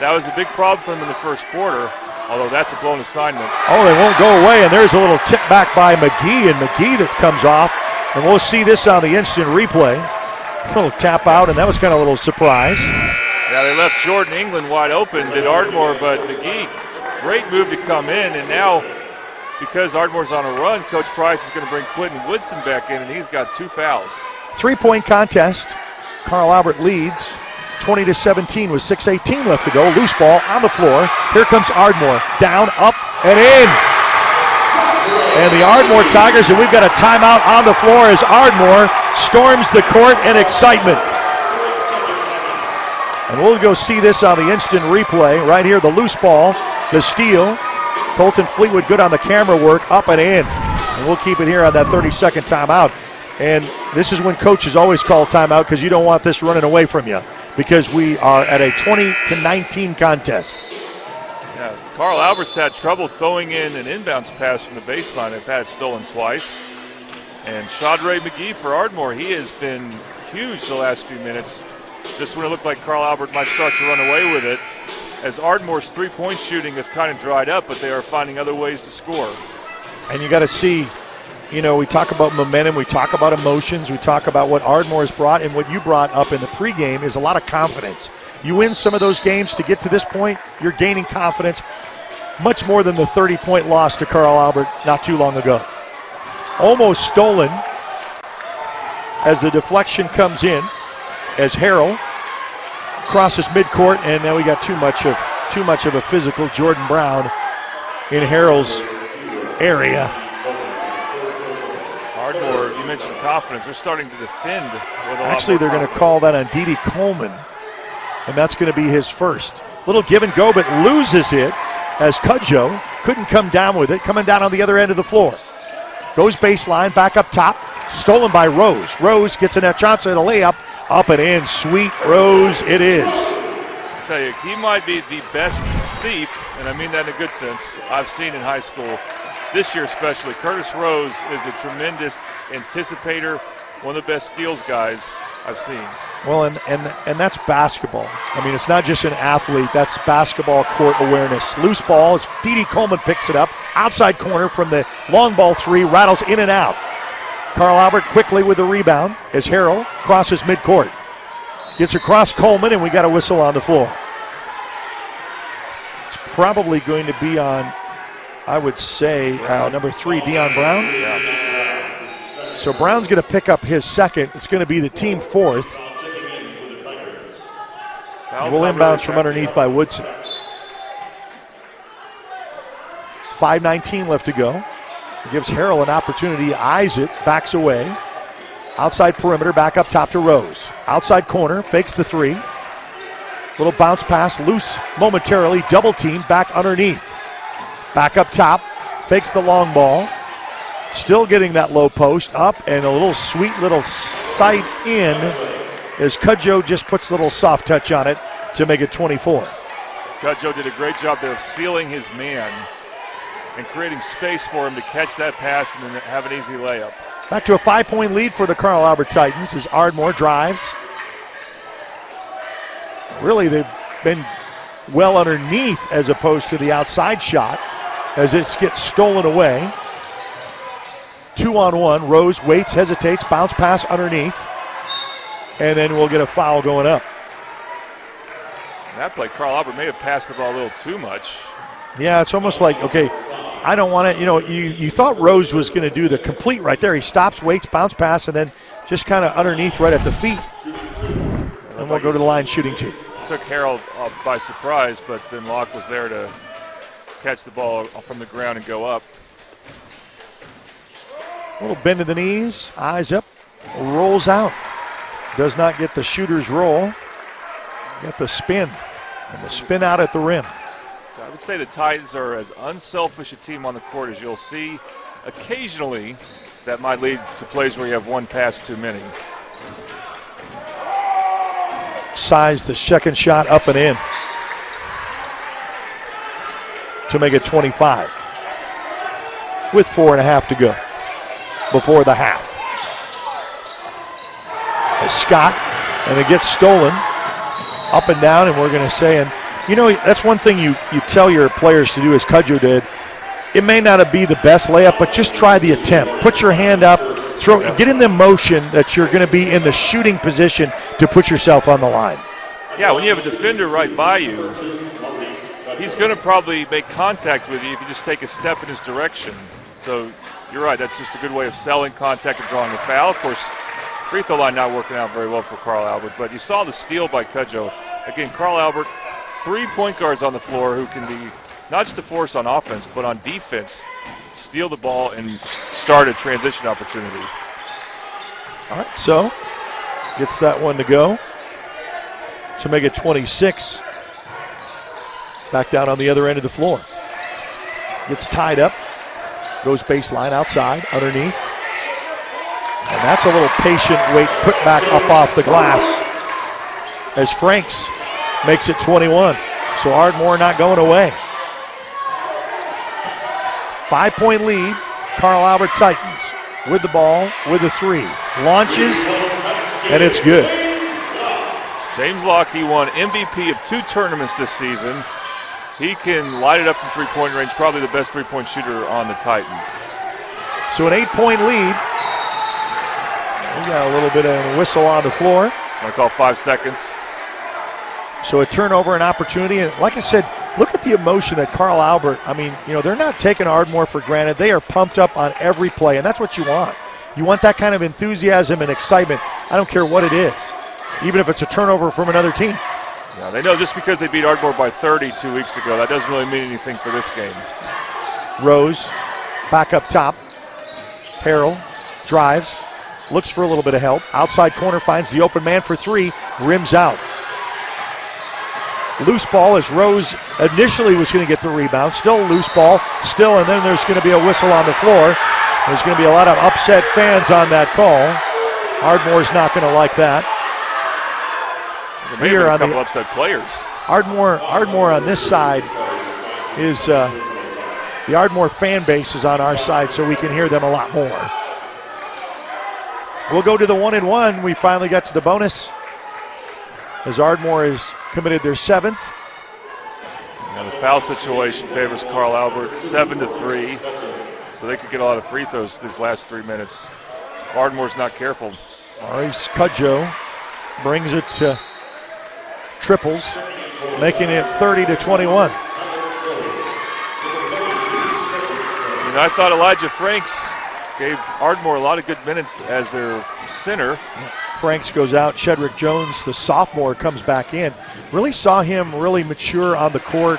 That was a big problem for them in the first quarter, although that's a blown assignment. Oh, they won't go away, and there's a little tip back by McGee, and McGee that comes off. And we'll see this on the instant replay. A little tap out, and that was kind of a little surprise. Yeah, they left Jordan England wide open, did Ardmore, but McGee, great move to come in, and now because Ardmore's on a run, Coach Price is going to bring Quentin Woodson back in, and he's got 2 fouls. 3-point contest. Carl Albert leads 20-17 with 6:18 left to go. Loose ball on the floor. Here comes Ardmore. Down, up, and in. And the Ardmore Tigers, and we've got a timeout on the floor as Ardmore storms the court in excitement. And we'll go see this on the instant replay. Right here, the loose ball, the steal. Colton Fleetwood good on the camera work, up and in. And we'll keep it here on that 30-second timeout. And this is when coaches always call timeout because you don't want this running away from you because we are at a 20-19 contest. Yeah, Carl Albert's had trouble throwing in an inbounds pass from the baseline. They've had it stolen twice. And Shadrae McGee for Ardmore, he has been huge the last few minutes. Just when it looked like Carl Albert might start to run away with it, as Ardmore's three-point shooting has kind of dried up, but they are finding other ways to score. And you got to see, you know, we talk about momentum, we talk about emotions, we talk about what Ardmore has brought, and what you brought up in the pregame is a lot of confidence. You win some of those games to get to this point, you're gaining confidence, much more than the 30-point loss to Carl Albert not too long ago. Almost stolen as the deflection comes in, as Harrell crosses midcourt, and now we got too much of a physical Jordan Brown in Harrell's area. Ardmore, you mentioned confidence. They're starting to defend with a lot Actually, they're going to call that on Dede Coleman, and that's going to be his first. Little give and go, but loses it as Cudjoe couldn't come down with it, coming down on the other end of the floor. Goes baseline, back up top, stolen by Rose. Rose gets a chance at a layup, up and in. Sweet Rose it is. I tell you, he might be the best thief, and I mean that in a good sense, I've seen in high school. This year especially, Curtis Rose is a tremendous anticipator, one of the best steals guys I've seen. Well, and that's basketball. I mean, it's not just an athlete. That's basketball court awareness. Loose ball as Dede Coleman picks it up. Outside corner from the long ball three, rattles in and out. Carl Albert quickly with the rebound as Harrell crosses midcourt. Gets across Coleman, and we got a whistle on the floor. It's probably going to be on, I would say, number 3, Deion Brown. Yeah. So Brown's going to pick up his second. It's going to be the team fourth. We'll inbounds from underneath by Woodson. 5:19 left to go. Gives Harrell an opportunity, eyes it, backs away. Outside perimeter, back up top to Rose. Outside corner, fakes the three. Little bounce pass, loose momentarily, double team, back underneath. Back up top, fakes the long ball. Still getting that low post up, and a little sweet little sight in as Cudjoe just puts a little soft touch on it to make it 24. Cudjoe did a great job there of sealing his man and creating space for him to catch that pass and then have an easy layup. Back to a 5-point lead for the Carl Albert Titans as Ardmore drives. Really, they've been well underneath as opposed to the outside shot as it gets stolen away. 2-on-1, Rose waits, hesitates, bounce pass underneath, and then we'll get a foul going up. That play, Carl Albert may have passed the ball a little too much. Yeah, it's almost like, okay, I don't want to, you thought Rose was going to do the complete right there. He stops, waits, bounce pass, and then just kind of underneath right at the feet. And we'll go to the line shooting two. Took Harrell by surprise, but then Locke was there to catch the ball from the ground and go up. A little bend of the knees, eyes up, rolls out. does not get the shooter's roll. Got the spin, and the spin out at the rim. I would say the Titans are as unselfish a team on the court as you'll see. Occasionally, that might lead to plays where you have one pass too many. Size the second shot up and in to make it 25 with 4.5 to go before the half. As Scott, and it gets stolen up and down, and we're going to say, and you know, that's one thing you tell your players to do, as Cudjoe did. It may not be the best layup, but just try the attempt. Put your hand up, get in the motion that you're going to be in the shooting position to put yourself on the line. Yeah, when you have a defender right by you, he's going to probably make contact with you if you just take a step in his direction. So you're right, that's just a good way of selling contact and drawing a foul. Of course, free throw line not working out very well for Carl Albert, but you saw the steal by Cudjoe. Again, Carl Albert, 3 point guards on the floor who can be not just a force on offense, but on defense, steal the ball and start a transition opportunity. All right, so gets that one to go to make it 26. Back down on the other end of the floor. Gets tied up, goes baseline outside, underneath. And that's a little patient wait, put back up off the glass as Franks makes it 21. So Ardmore not going away. 5-point lead, Carl Albert Titans with the ball, with the three. Launches, and it's good. James Locke, he won MVP of 2 tournaments this season. He can light it up from three-point range, probably the best three-point shooter on the Titans. So an 8-point lead. We got a little bit of a whistle on the floor. I'm going to call 5 seconds. So a turnover, an opportunity. And like I said, look at the emotion that Carl Albert, I mean, you know, they're not taking Ardmore for granted. They are pumped up on every play, and that's what you want. You want that kind of enthusiasm and excitement. I don't care what it is, even if it's a turnover from another team. Yeah, they know just because they beat Ardmore by 30 2 weeks ago, that doesn't really mean anything for this game. Rose, back up top. Harrell drives, looks for a little bit of help. Outside corner finds the open man for 3, rims out. Loose ball as Rose initially was going to get the rebound. Still loose ball, still, and then there's going to be a whistle on the floor. There's going to be a lot of upset fans on that call. Ardmore's not going to like that. There may have been a couple upset players. Ardmore on this side is the Ardmore fan base is on our side, so we can hear them a lot more. We'll go to the 1-and-1. We finally got to the bonus as Ardmore has committed their 7th. Now the foul situation favors Carl Albert, 7-3, so they could get a lot of free throws these last 3 minutes. Ardmore's not careful. Maurice Cudjoe brings it to triples, making it 30-21. You know, I thought Elijah Franks gave Ardmore a lot of good minutes as their center. Franks goes out. Shedrick Jones, the sophomore, comes back in. Really saw him really mature on the court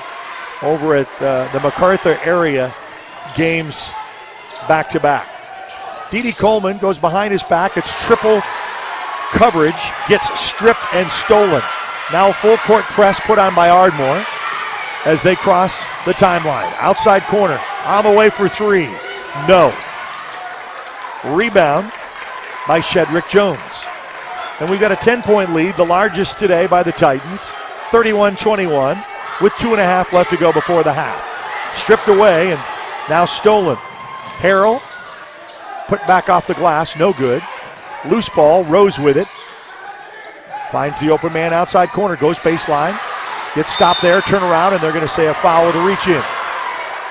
over at the MacArthur area games back-to-back. Dede Coleman goes behind his back. It's triple coverage, gets stripped and stolen. Now full court press put on by Ardmore as they cross the timeline. Outside corner, on the way for 3. No. Rebound by Shedrick Jones. And we've got a 10-point lead, the largest today by the Titans, 31-21, with 2.5 left to go before the half. Stripped away and now stolen. Harrell put back off the glass, no good. Loose ball, Rose with it. Finds the open man outside corner, goes baseline. Gets stopped there, turn around, and they're going to say a foul to reach in.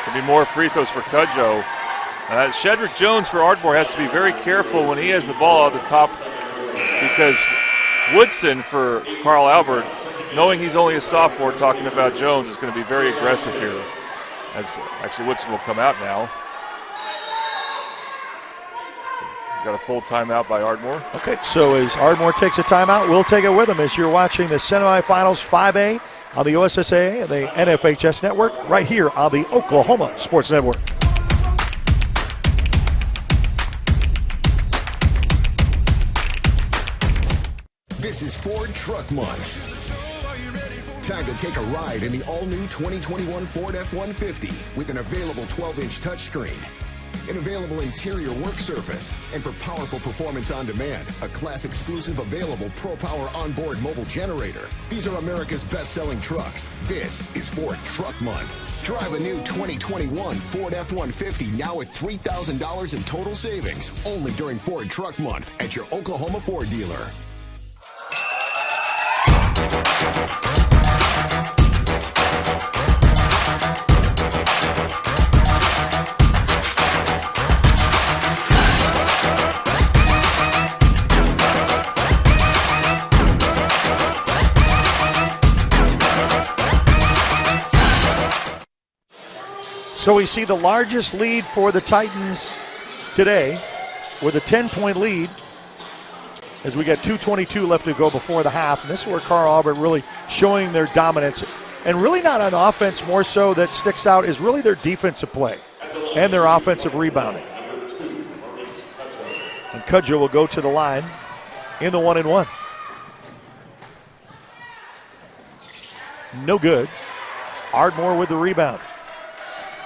There'll be more free throws for Cudjoe. Shedrick Jones for Ardmore has to be very careful when he has the ball at the top, because Woodson for Carl Albert, knowing he's only a sophomore, talking about Jones, is going to be very aggressive here. As actually Woodson will come out now. Got a full timeout by Ardmore. Okay, so as Ardmore takes a timeout, we'll take it with him as you're watching the semifinals 5A on the USSAA and the NFHS network right here on the Oklahoma Sports Network. This is Ford Truck Month. Time to take a ride in the all-new 2021 Ford F-150 with an available 12-inch touchscreen, an available interior work surface, and for powerful performance on demand, a class-exclusive available Pro Power onboard mobile generator. These are America's best-selling trucks. This is Ford Truck Month. Drive a new 2021 Ford F-150 now at $3,000 in total savings, only during Ford Truck Month at your Oklahoma Ford dealer. So we see the largest lead for the Titans today with a 10-point lead as we got 2:22 left to go before the half. And this is where Carl Albert really showing their dominance. And really not on offense, more so that sticks out is really their defensive play and their offensive rebounding. And Cudjoe will go to the line in the 1-and-1. No good. Ardmore with the rebound.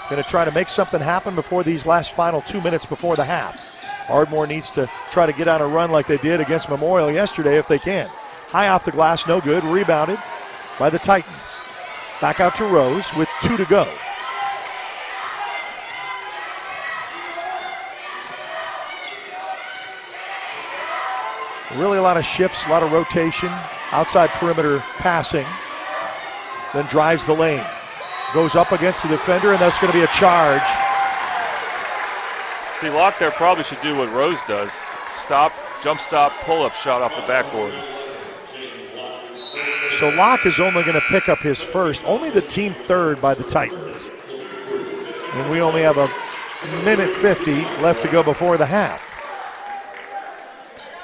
Going to try to make something happen before these last final 2 minutes before the half. Ardmore needs to try to get on a run like they did against Memorial yesterday if they can. High off the glass, no good. Rebounded by the Titans. Back out to Rose with 2 to go. Really a lot of shifts, a lot of rotation. Outside perimeter passing. Then drives the lane. Goes up against the defender, and that's going to be a charge. See, Locke there probably should do what Rose does. Stop, jump stop, pull-up shot off the backboard. So Locke is only going to pick up his first, only the team third by the Titans. And we only have a minute 50 left to go before the half.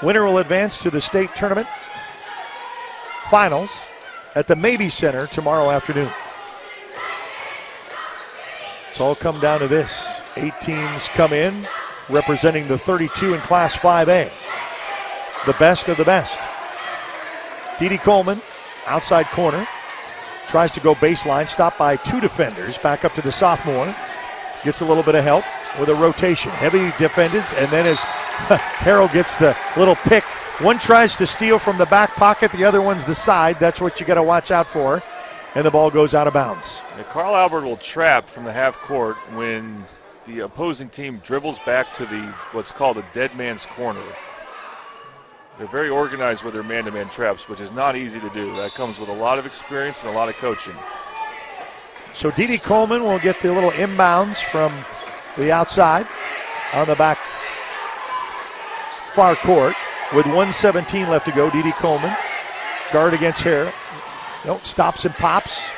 Winner will advance to the state tournament finals at the Mabee Center tomorrow afternoon. It's all come down to this. 8 teams come in representing the 32 in Class 5A. The best of the best. Dede Coleman, outside corner, tries to go baseline, stopped by 2 defenders, back up to the sophomore. Gets a little bit of help with a rotation. Heavy defenders, and then as Harrell gets the little pick, one tries to steal from the back pocket, the other one's the side. That's what you got to watch out for. And the ball goes out of bounds. Now, Carl Albert will trap from the half court when the opposing team dribbles back to what's called a dead man's corner. They're very organized with their man-to-man traps, which is not easy to do. That comes with a lot of experience and a lot of coaching. So Dede Coleman will get the little inbounds from the outside on the back far court with 1:17 left to go. Dede Coleman, guard against Harrell. Nope, stops and pops.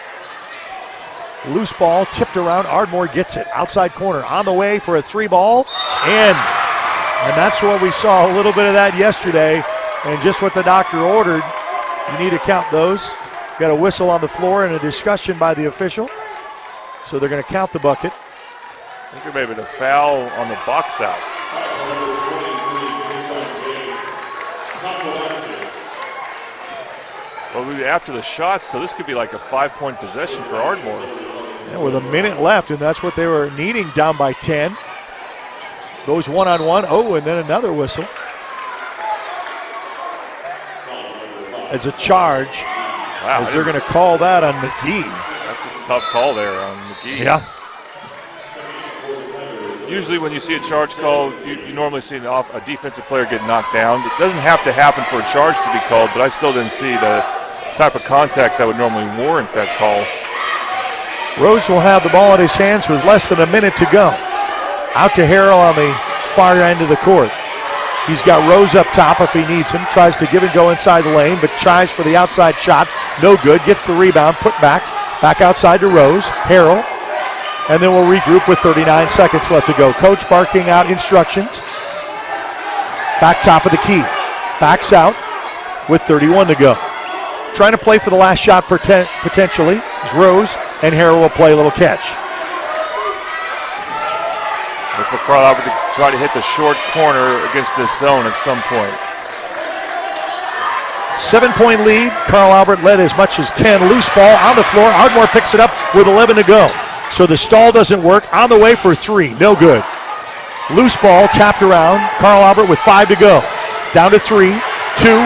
Loose ball tipped around. Ardmore gets it. Outside corner on the way for a 3-ball. In. And that's what we saw, a little bit of that yesterday. And just what the doctor ordered. You need to count those. Got a whistle on the floor and a discussion by the official. So they're going to count the bucket. I think there may have been a foul on the box out. Well, after the shot, so this could be like a 5-point possession for Ardmore. Yeah, with a minute left, and that's what they were needing, down by 10. Goes one-on-one. Oh, and then another whistle. As a charge, as they're going to call that on McGee. That's a tough call there on McGee. Yeah. Usually when you see a charge call, you normally see a defensive player get knocked down. It doesn't have to happen for a charge to be called, but I still didn't see the type of contact that would normally warrant that call. Rose will have the ball in his hands with less than a minute to go. Out to Harrell on the far end of the court. He's got Rose up top if he needs him. Tries to give and go inside the lane, but tries for the outside shot. No good. Gets the rebound. Put back. Back outside to Rose. Harrell. And then we'll regroup with 39 seconds left to go. Coach barking out instructions. Back top of the key. Backs out with 31 to go. Trying to play for the last shot potentially is Rose, and Harrell will play a little catch. Look for Carl Albert to try to hit the short corner against this zone at some point. 7-point lead. Carl Albert led as much as 10. Loose ball on the floor. Ardmore picks it up with 11 to go. So the stall doesn't work. On the way for 3. No good. Loose ball tapped around. Carl Albert with 5 to go. Down to 3. 2.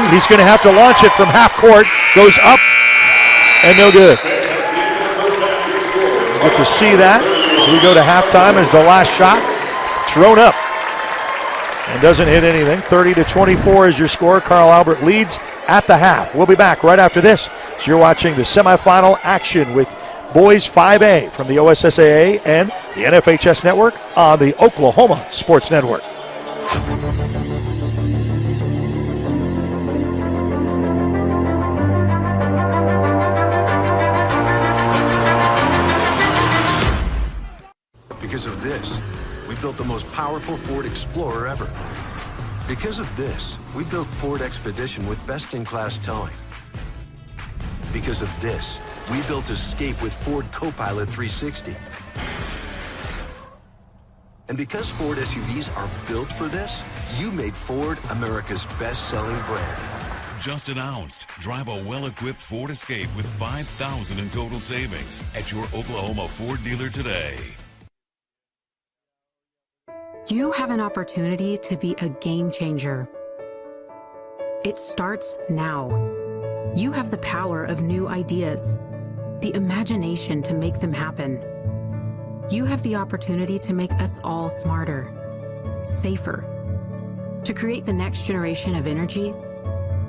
He's going to have to launch it from half court. Goes up and no good. We'll get to see that as we go to halftime as the last shot thrown up and doesn't hit anything. 30-24 is your score. Carl Albert leads at the half. We'll be back right after this. So you're watching the semifinal action with Boys 5A from the OSSAA and the NFHS Network on the Oklahoma Sports Network. Because of this, we built the most powerful Ford Explorer ever. Because of this, we built Ford Expedition with best-in-class towing. Because of this, we built Escape with Ford Copilot 360. And because Ford SUVs are built for this, you made Ford America's best-selling brand. Just announced. Drive a well-equipped Ford Escape with $5,000 in total savings at your Oklahoma Ford dealer today. You have an opportunity to be a game changer. It starts now. You have the power of new ideas, the imagination to make them happen. You have the opportunity to make us all smarter, safer, to create the next generation of energy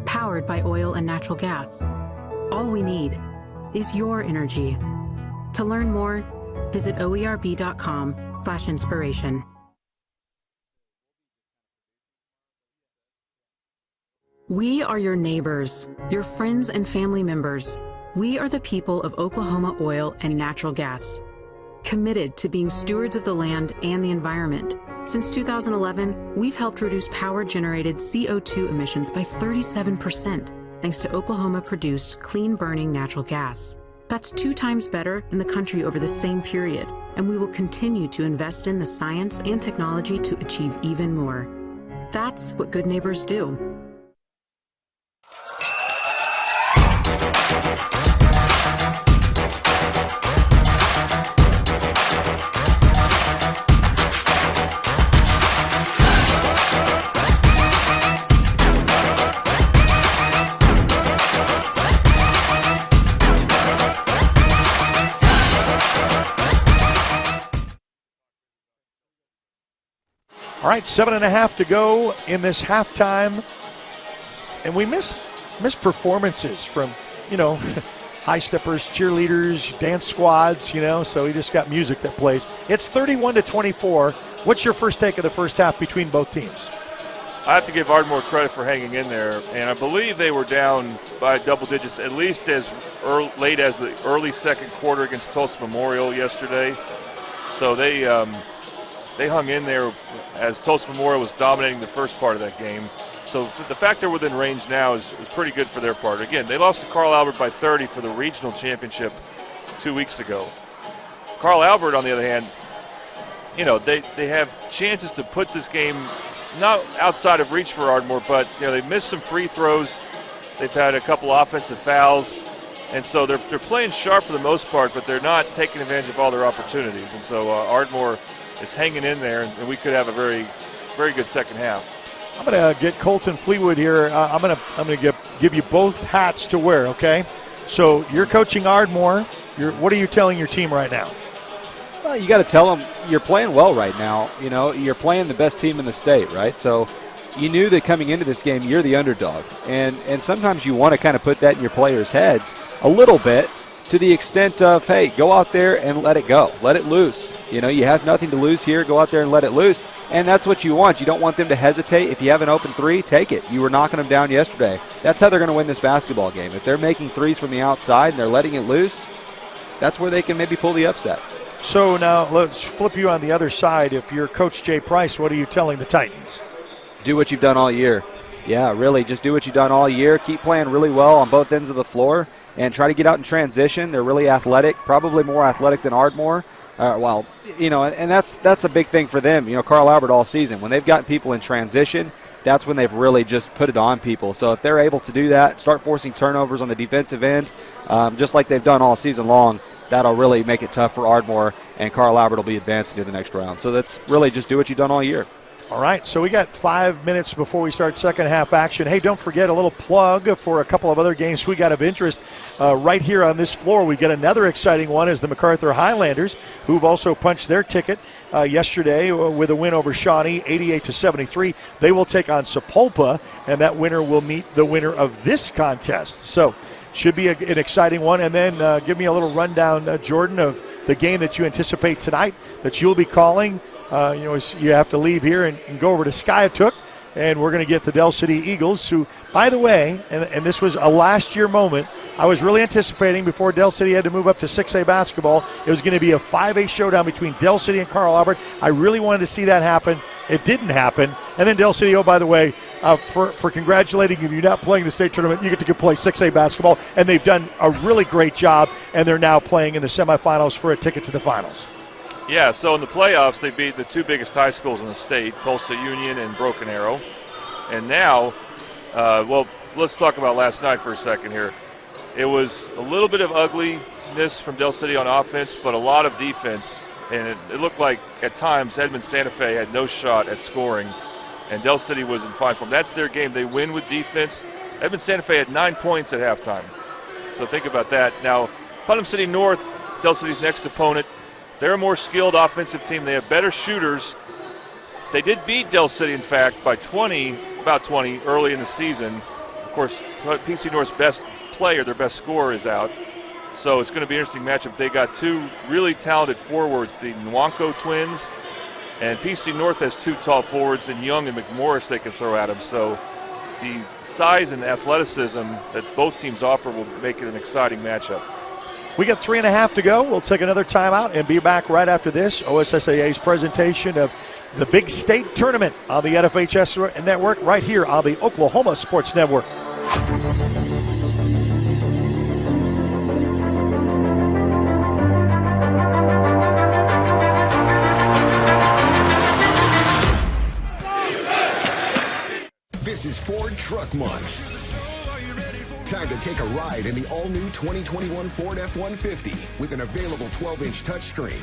powered by oil and natural gas. All we need is your energy. To learn more, visit oerb.com/inspiration. We are your neighbors, your friends and family members. We are the people of Oklahoma Oil and Natural Gas, committed to being stewards of the land and the environment. Since 2011, we've helped reduce power-generated CO2 emissions by 37%, thanks to Oklahoma-produced clean-burning natural gas. That's 2 times better than the country over the same period, and we will continue to invest in the science and technology to achieve even more. That's what good neighbors do. All right, 7.5 to go in this halftime. And we miss performances from, high steppers, cheerleaders, dance squads, so we just got music that plays. It's 31-24. What's your first take of the first half between both teams? I have to give Ardmore credit for hanging in there, and I believe they were down by double digits at least as late as the early second quarter against Tulsa Memorial yesterday. So they hung in there as Tulsa Memorial was dominating the first part of that game. So the fact they're within range now is pretty good for their part. Again, they lost to Carl Albert by 30 for the regional championship 2 weeks ago. Carl Albert, on the other hand, they have chances to put this game not outside of reach for Ardmore, but they missed some free throws. They've had a couple offensive fouls, and so they're playing sharp for the most part, but they're not taking advantage of all their opportunities. And so Ardmore is hanging in there, and we could have a very, very good second half. I'm going to get Colton Fleetwood here. I'm going to give you both hats to wear, okay? So you're coaching Ardmore. What are you telling your team right now? Well, you got to tell them you're playing well right now. You're playing the best team in the state, right? So you knew that coming into this game, you're the underdog. And sometimes you want to kind of put that in your players' heads a little bit, to the extent of, hey, go out there and let it go. Let it loose. You have nothing to lose here. Go out there and let it loose. And that's what you want. You don't want them to hesitate. If you have an open three, take it. You were knocking them down yesterday. That's how they're going to win this basketball game. If they're making threes from the outside and they're letting it loose, that's where they can maybe pull the upset. So now let's flip you on the other side. If you're Coach Jay Price, what are you telling the Titans? Do what you've done all year. Yeah, really, just do what you've done all year. Keep playing really well on both ends of the floor and try to get out in transition. They're really athletic, probably more athletic than Ardmore. And that's a big thing for them. Carl Albert all season, when they've gotten people in transition, that's when they've really just put it on people. So if they're able to do that, start forcing turnovers on the defensive end, just like they've done all season long, that'll really make it tough for Ardmore, and Carl Albert will be advancing to the next round. So that's really just do what you've done all year. All right, so we got 5 minutes before we start second half action. Hey, don't forget a little plug for a couple of other games we got of interest right here on this floor. We get another exciting one is the MacArthur Highlanders, who've also punched their ticket yesterday with a win over Shawnee, 88-73. They will take on Sapulpa, and that winner will meet the winner of this contest. So should be an exciting one. And then give me a little rundown, Jordan, of the game that you anticipate tonight that you'll be calling. You have to leave here and go over to Skiatook, and we're going to get the Del City Eagles, who, by the way, and this was a last-year moment, I was really anticipating before Del City had to move up to 6A basketball, it was going to be a 5A showdown between Del City and Carl Albert. I really wanted to see that happen. It didn't happen. And then Del City, oh, by the way, for congratulating you not playing the state tournament, you get to play 6A basketball, and they've done a really great job, and they're now playing in the semifinals for a ticket to the finals. Yeah, so in the playoffs, they beat the two biggest high schools in the state, Tulsa Union and Broken Arrow. And now, let's talk about last night for a second here. It was a little bit of ugliness from Del City on offense, but a lot of defense. And it looked like at times Edmond Santa Fe had no shot at scoring, and Del City was in fine form. That's their game. They win with defense. Edmond Santa Fe had 9 points at halftime. So think about that. Now, Putnam City North, Del City's next opponent, they're a more skilled offensive team. They have better shooters. They did beat Del City, in fact, by about 20 early in the season. Of course, PC North's best player, their best scorer, is out. So it's going to be an interesting matchup. They got two really talented forwards, the Nwanko twins, and PC North has two tall forwards, and Young and McMorris they can throw at them. So the size and athleticism that both teams offer will make it an exciting matchup. We got 3.5 to go. We'll take another timeout and be back right after this. OSSAA's presentation of the big state tournament on the NFHS network right here on the Oklahoma Sports Network. This is Ford Truck Month. Time to take a ride in the all-new 2021 Ford F-150 with an available 12-inch touchscreen,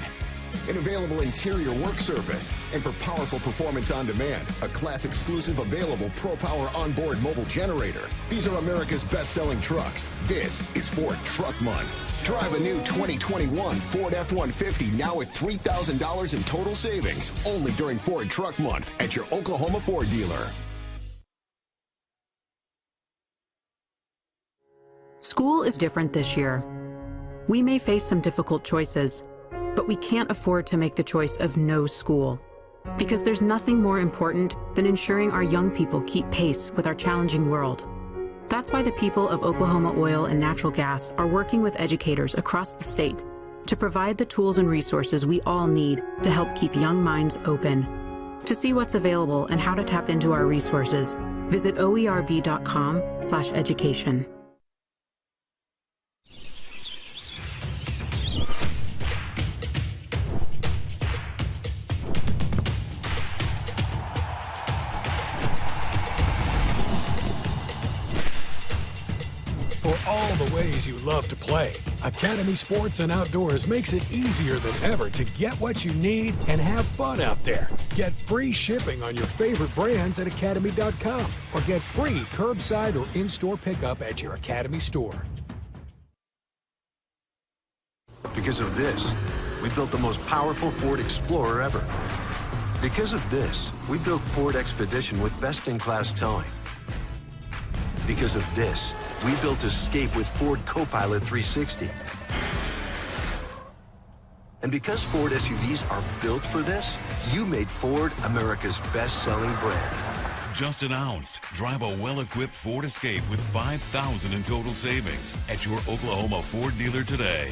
an available interior work surface, and for powerful performance on demand, a class-exclusive available ProPower onboard mobile generator. These are America's best-selling trucks. This is Ford Truck Month. Drive a new 2021 Ford F-150 now with $3,000 in total savings, only during Ford Truck Month at your Oklahoma Ford dealer. School is different this year. We may face some difficult choices, but we can't afford to make the choice of no school, because there's nothing more important than ensuring our young people keep pace with our challenging world. That's why the people of Oklahoma Oil and Natural Gas are working with educators across the state to provide the tools and resources we all need to help keep young minds open. To see what's available and how to tap into our resources, visit oerb.com/education. For all the ways you love to play, Academy Sports and Outdoors makes it easier than ever to get what you need and have fun out there. Get free shipping on your favorite brands at academy.com or get free curbside or in-store pickup at your Academy store. Because of this, we built the most powerful Ford Explorer ever. Because of this, we built Ford Expedition with best-in-class towing. Because of this, we built Escape with Ford Copilot 360. And because Ford SUVs are built for this, you made Ford America's best-selling brand. Just announced, drive a well-equipped Ford Escape with $5,000 in total savings at your Oklahoma Ford dealer today.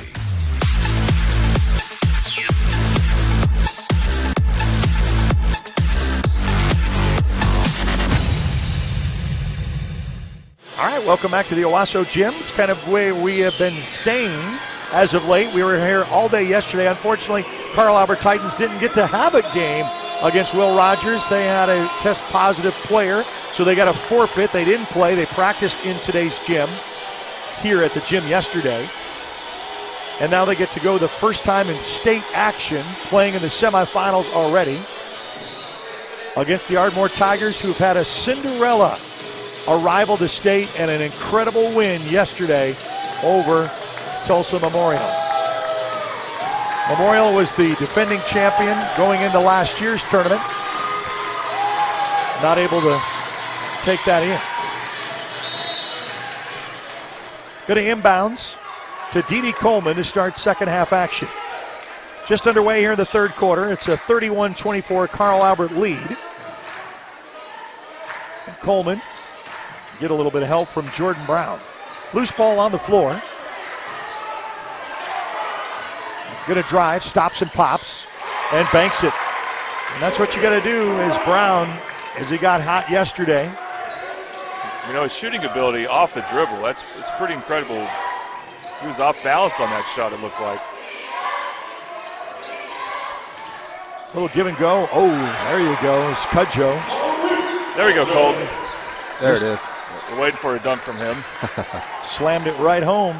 All right, welcome back to the Owasso Gym. It's kind of where we have been staying as of late. We were here all day yesterday. Unfortunately, Carl Albert Titans didn't get to have a game against Will Rogers. They had a test positive player, so they got a forfeit. They didn't play. They practiced in today's gym, here at the gym yesterday. And now they get to go the first time in state action, playing in the semifinals already against the Ardmore Tigers, who have had a Cinderella arrival to state and an incredible win yesterday over Tulsa Memorial. Memorial was the defending champion going into last year's tournament. Not able to take that in. Going to inbounds to Dee Coleman to start second half action. Just underway here in the third quarter. It's a 31-24 Carl Albert lead. And Coleman get a little bit of help from Jordan Brown. Loose ball on the floor. Going to drive, stops and pops, and banks it. And that's what you got to do as Brown, as he got hot yesterday. You know, his shooting ability off the dribble, it's pretty incredible. He was off balance on that shot, it looked like. Little give and go. Oh, there you go. It's Cudjoe. There we go, Colton. There it is. We're waiting for a dunk from him. Slammed it right home.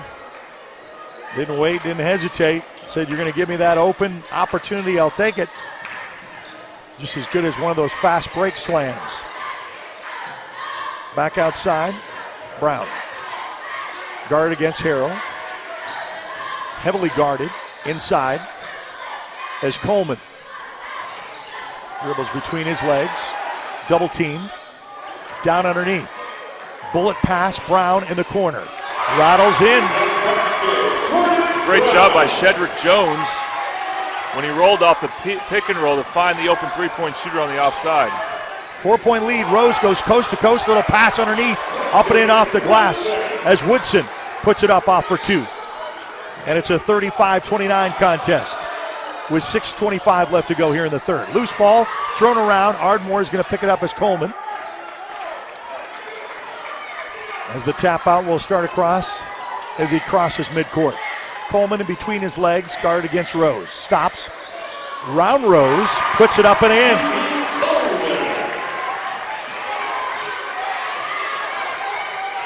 Didn't wait, didn't hesitate. Said, you're going to give me that open opportunity, I'll take it. Just as good as one of those fast break slams. Back outside, Brown. Guard against Harrell. Heavily guarded inside as Coleman dribbles between his legs. Double team. Down underneath. Bullet pass, Brown in the corner. Rattles in. Great job by Shedrick Jones when he rolled off the pick and roll to find the open three-point shooter on the offside. 4-point lead. Rose goes coast to coast. Little pass underneath. Up and in off the glass as Woodson puts it up off for two. And it's a 35-29 contest with 6:25 left to go here in the third. Loose ball thrown around. Ardmore is going to pick it up as Coleman. As the tap out will start across as he crosses midcourt. Coleman in between his legs, guard against Rose. Stops. Round Rose, puts it up and in.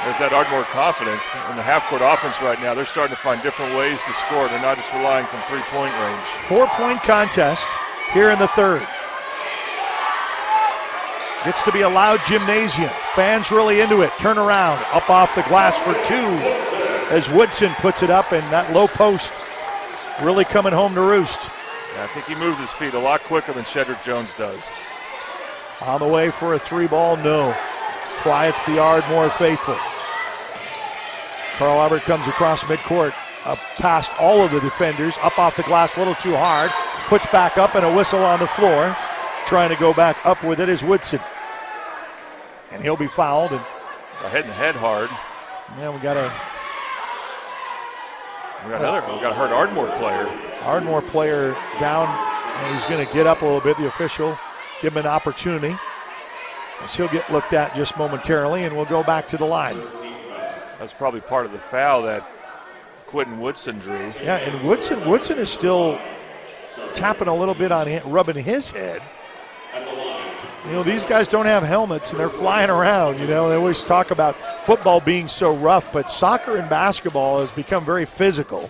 There's that Ardmore confidence in the half-court offense right now. They're starting to find different ways to score. They're not just relying from three-point range. 4-point contest here in the third. Gets to be a loud gymnasium. Fans really into it. Turn around, up off the glass for two as Woodson puts it up, and that low post really coming home to roost. Yeah, I think he moves his feet a lot quicker than Shedrick Jones does. On the way for a three ball, no. Quiets the Ardmore faithful. Carl Albert comes across midcourt, past all of the defenders, up off the glass a little too hard, puts back up and a whistle on the floor. Trying to go back up with it is Woodson. And he'll be fouled. And hitting the head hard. Yeah, we got a hurt Ardmore player. Ardmore player down, and he's going to get up a little bit. The official give him an opportunity. As he'll get looked at just momentarily, and we'll go back to the line. That's probably part of the foul that Quentin Woodson drew. Yeah, and Woodson is still tapping a little bit on it, rubbing his head. You know, these guys don't have helmets, and they're flying around. You know, they always talk about football being so rough, but soccer and basketball has become very physical.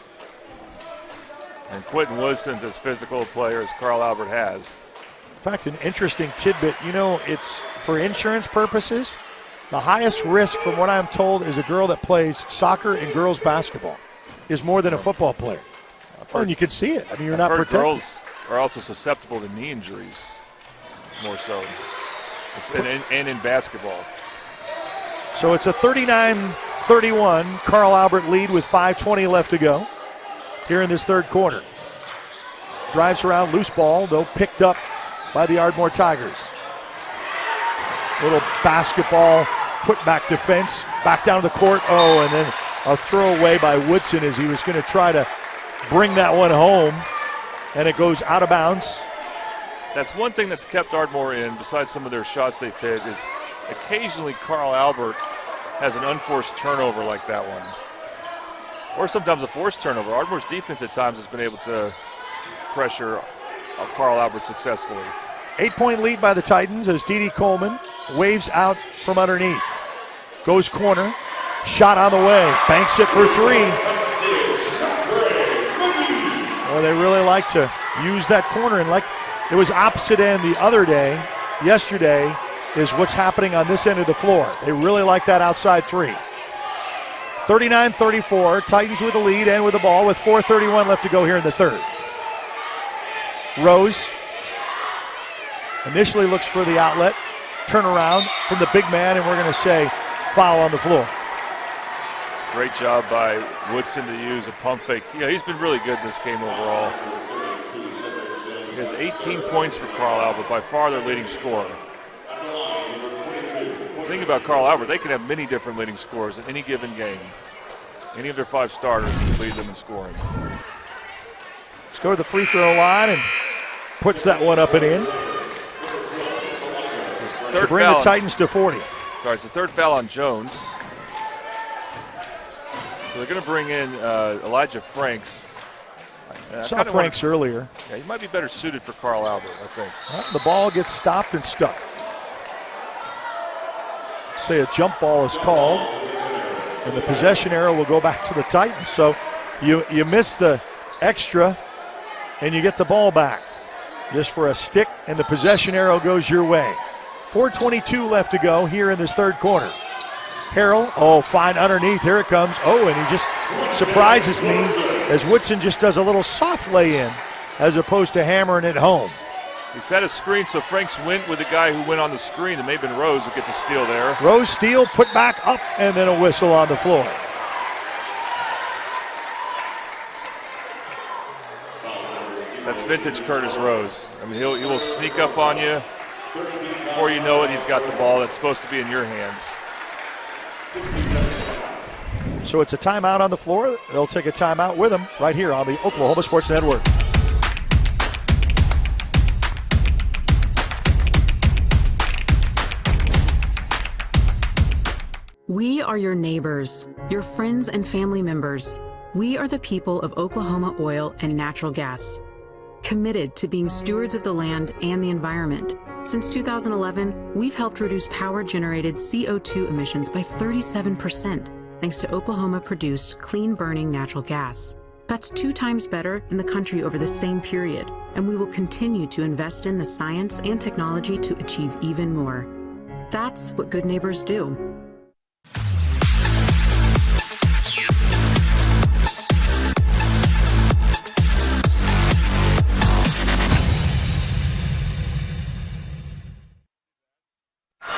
And Quentin Woodson's as physical a player as Carl Albert has. In fact, an interesting tidbit, you know, it's for insurance purposes, the highest risk from what I'm told is a girl that plays soccer and girls basketball is more than a football player. Well, and you can see it. I mean, you're not protected. Girls are also susceptible to knee injuries more so, and in basketball. So it's a 39-31 Carl Albert lead with 5:20 left to go here in this third quarter. Drives around, loose ball, though picked up by the Ardmore Tigers. Little basketball put-back defense, back down to the court. Oh, and then a throwaway by Woodson as he was going to try to bring that one home, and it goes out of bounds. That's one thing that's kept Ardmore in, besides some of their shots they've hit, is occasionally Carl Albert has an unforced turnover like that one. or sometimes a forced turnover. Ardmore's defense at times has been able to pressure Carl Albert successfully. 8-point lead by the Titans as Dede Coleman waves out from underneath. Goes corner, shot on the way, banks it for three. Well, they really like to use that corner, and like it was opposite end the other day, yesterday, is what's happening on this end of the floor. They really like that outside three. 39-34, Titans with the lead and with the ball with 4:31 left to go here in the third. Rose initially looks for the outlet, turnaround from the big man, and we're going to say foul on the floor. Great job by Woodson to use a pump fake. Yeah, he's been really good in this game overall. He has 18 points for Carl Albert, by far their leading scorer. The thing about Carl Albert, they can have many different leading scorers in any given game. Any of their 5 starters can lead them in scoring. Let's go to the free throw line and puts that one up and in. To bring the Titans to 40. Sorry, it's the third foul on Jones. So they're going to bring in Elijah Franks. Saw Franks earlier. Yeah, he might be better suited for Carl Albert, I think. Well, the ball gets stopped and stuck. Say a jump ball is called, and the possession arrow will go back to the Titans. So you miss the extra, and you get the ball back. Just for a stick, and the possession arrow goes your way. 4:22 left to go here in this third quarter. Harrell, fine underneath, here it comes. And he just surprises me as Woodson just does a little soft lay-in as opposed to hammering it home. He set a screen, so Franks went with the guy who went on the screen. It may have been Rose who gets a steal there. Rose steal, put back up, and then a whistle on the floor. That's vintage Curtis Rose. I mean, he will sneak up on you. Before you know it, he's got the ball that's supposed to be in your hands. So it's a timeout on the floor. They'll take a timeout with them right here on the Oklahoma Sports Network. We are your neighbors, your friends and family members. We are the people of Oklahoma Oil and Natural Gas, committed to being stewards of the land and the environment. Since 2011, we've helped reduce power-generated CO2 emissions by 37%, thanks to Oklahoma-produced clean-burning natural gas. That's 2 times better in the country over the same period, and we will continue to invest in the science and technology to achieve even more. That's what good neighbors do.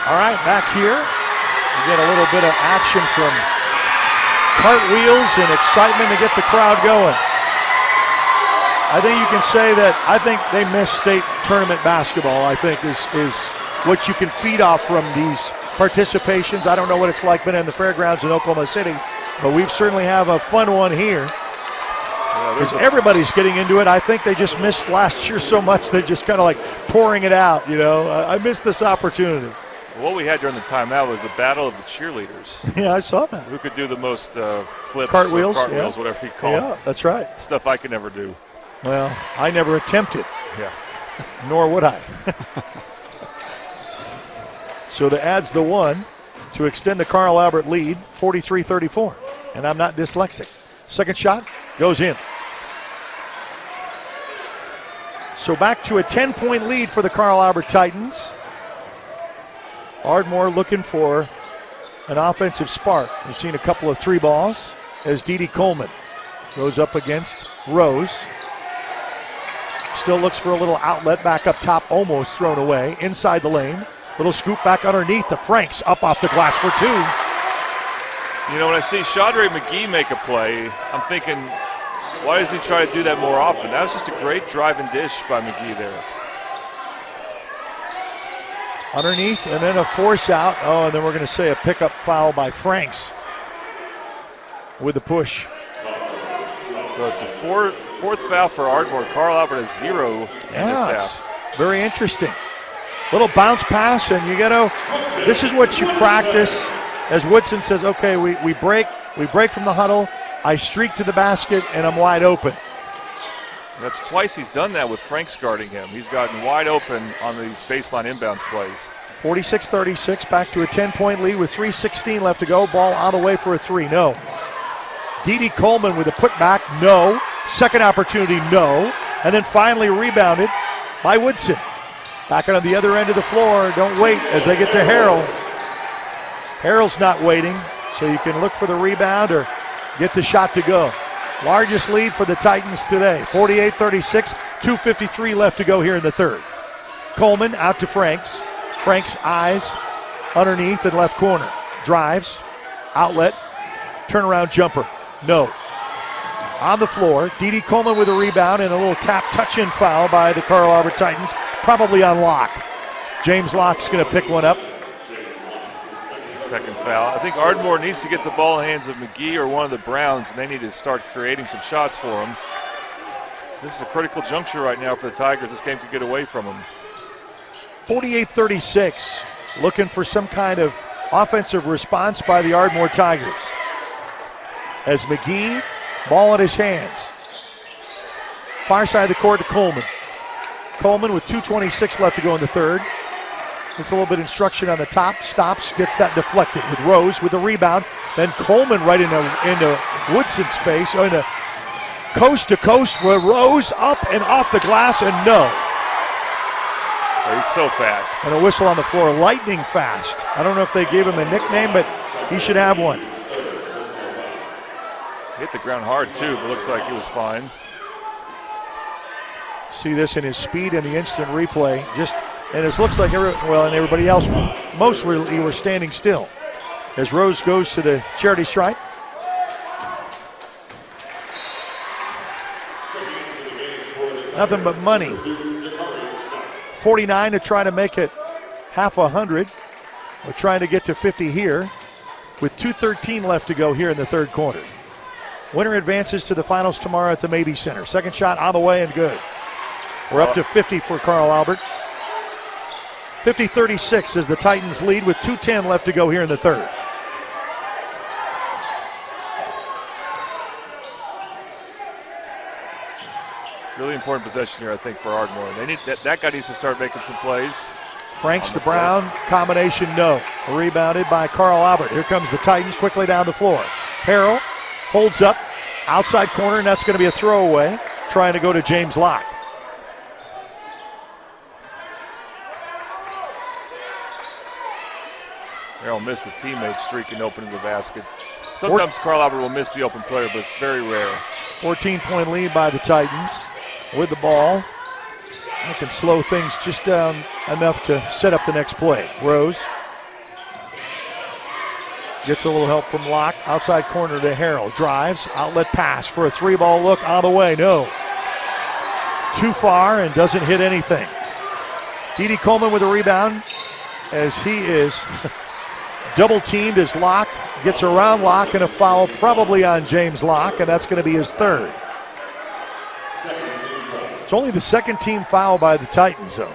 All right, back here, we get a little bit of action from cartwheels and excitement to get the crowd going. I think you can say that I think they missed state tournament basketball, I think, is what you can feed off from these participations. I don't know what it's like being in the fairgrounds in Oklahoma City, but we certainly have a fun one here. Because everybody's getting into it. I think they just missed last year so much, they're just kind of like pouring it out, you know. I missed this opportunity. What we had during the timeout was the battle of the cheerleaders. Yeah, I saw that. Who could do the most flips, cartwheels, whatever you call it. Yeah, that's right. Stuff I could never do. Well, I never attempted. Yeah. Nor would I. So that adds the one to extend the Carl Albert lead, 43-34. And I'm not dyslexic. Second shot goes in. So back to a 10-point lead for the Carl Albert Titans. Ardmore looking for an offensive spark. We've seen a couple of 3 balls as Dede Coleman goes up against Rose. Still looks for a little outlet back up top, almost thrown away. Inside the lane, little scoop back underneath. The Franks up off the glass for 2. You know, when I see Chaudre McGee make a play, I'm thinking, why doesn't he try to do that more often? That was just a great drive and dish by McGee there. Underneath, and then a force out. And then we're going to say a pickup foul by Franks with the push. So it's a fourth foul for Ardmore. Carl Albert has 0 in this half. Very interesting. Little bounce pass, and this is what you practice. As Woodson says, okay, we break from the huddle, I streak to the basket, and I'm wide open. That's twice he's done that with Franks guarding him. He's gotten wide open on these baseline inbounds plays. 46-36, back to a 10-point lead with 3:16 left to go. Ball on the way for a three, no. D.D. Coleman with a putback, no. Second opportunity, no. And then finally rebounded by Woodson. Back on the other end of the floor, don't wait as they get to Harrell. Harrell's not waiting, so you can look for the rebound or get the shot to go. Largest lead for the Titans today, 48-36, 2:53 left to go here in the third. Coleman out to Franks. Franks eyes underneath in left corner. Drives, outlet, turnaround jumper, no. On the floor, D.D. Coleman with a rebound and a little tap touch-in foul by the Carl Albert Titans, probably on Locke. James Locke's going to pick one up. Second foul. I think Ardmore needs to get the ball in the hands of McGee or one of the Browns, and they need to start creating some shots for him. This is a critical juncture right now for the Tigers. This game could get away from them. 48-36, looking for some kind of offensive response by the Ardmore Tigers. As McGee, ball in his hands. Far side of the court to Coleman. Coleman with 2:26 left to go in the third. Gets a little bit of instruction on the top, stops, gets that deflected with Rose with the rebound. Then Coleman right into Woodson's face, into coast to coast with Rose up and off the glass, and no. Oh, he's so fast. And a whistle on the floor, lightning fast. I don't know if they gave him a nickname, but he should have one. Hit the ground hard too, but looks like he was fine. See this in his speed and the instant replay. And it looks like and everybody else, mostly were standing still. As Rose goes to the charity stripe. Nothing but money. 49 to try to make it half 100. We're trying to get to 50 here with 2:13 left to go here in the third quarter. Winner advances to the finals tomorrow at the Mabee Center. Second shot on the way and good. We're up to 50 for Carl Albert. 50-36 as the Titans lead with 2:10 left to go here in the third. Really important possession here, I think, for Ardmore. They need that guy needs to start making some plays. Franks to Brown, combination no. Rebounded by Carl Albert. Here comes the Titans quickly down the floor. Harrell holds up, outside corner, and that's going to be a throwaway. Trying to go to James Locke. Harrell missed a teammate streaking open to the basket. Sometimes Carl Albert will miss the open player, but it's very rare. 14-point lead by the Titans with the ball. They can slow things just down enough to set up the next play. Rose gets a little help from Locke. Outside corner to Harrell. Drives, outlet pass for a three-ball look on the way. No. Too far and doesn't hit anything. D.D. Coleman with a rebound as he is double-teamed as Locke gets around Locke, and a foul probably on James Locke, and that's going to be his third. It's only the second team foul by the Titans, though,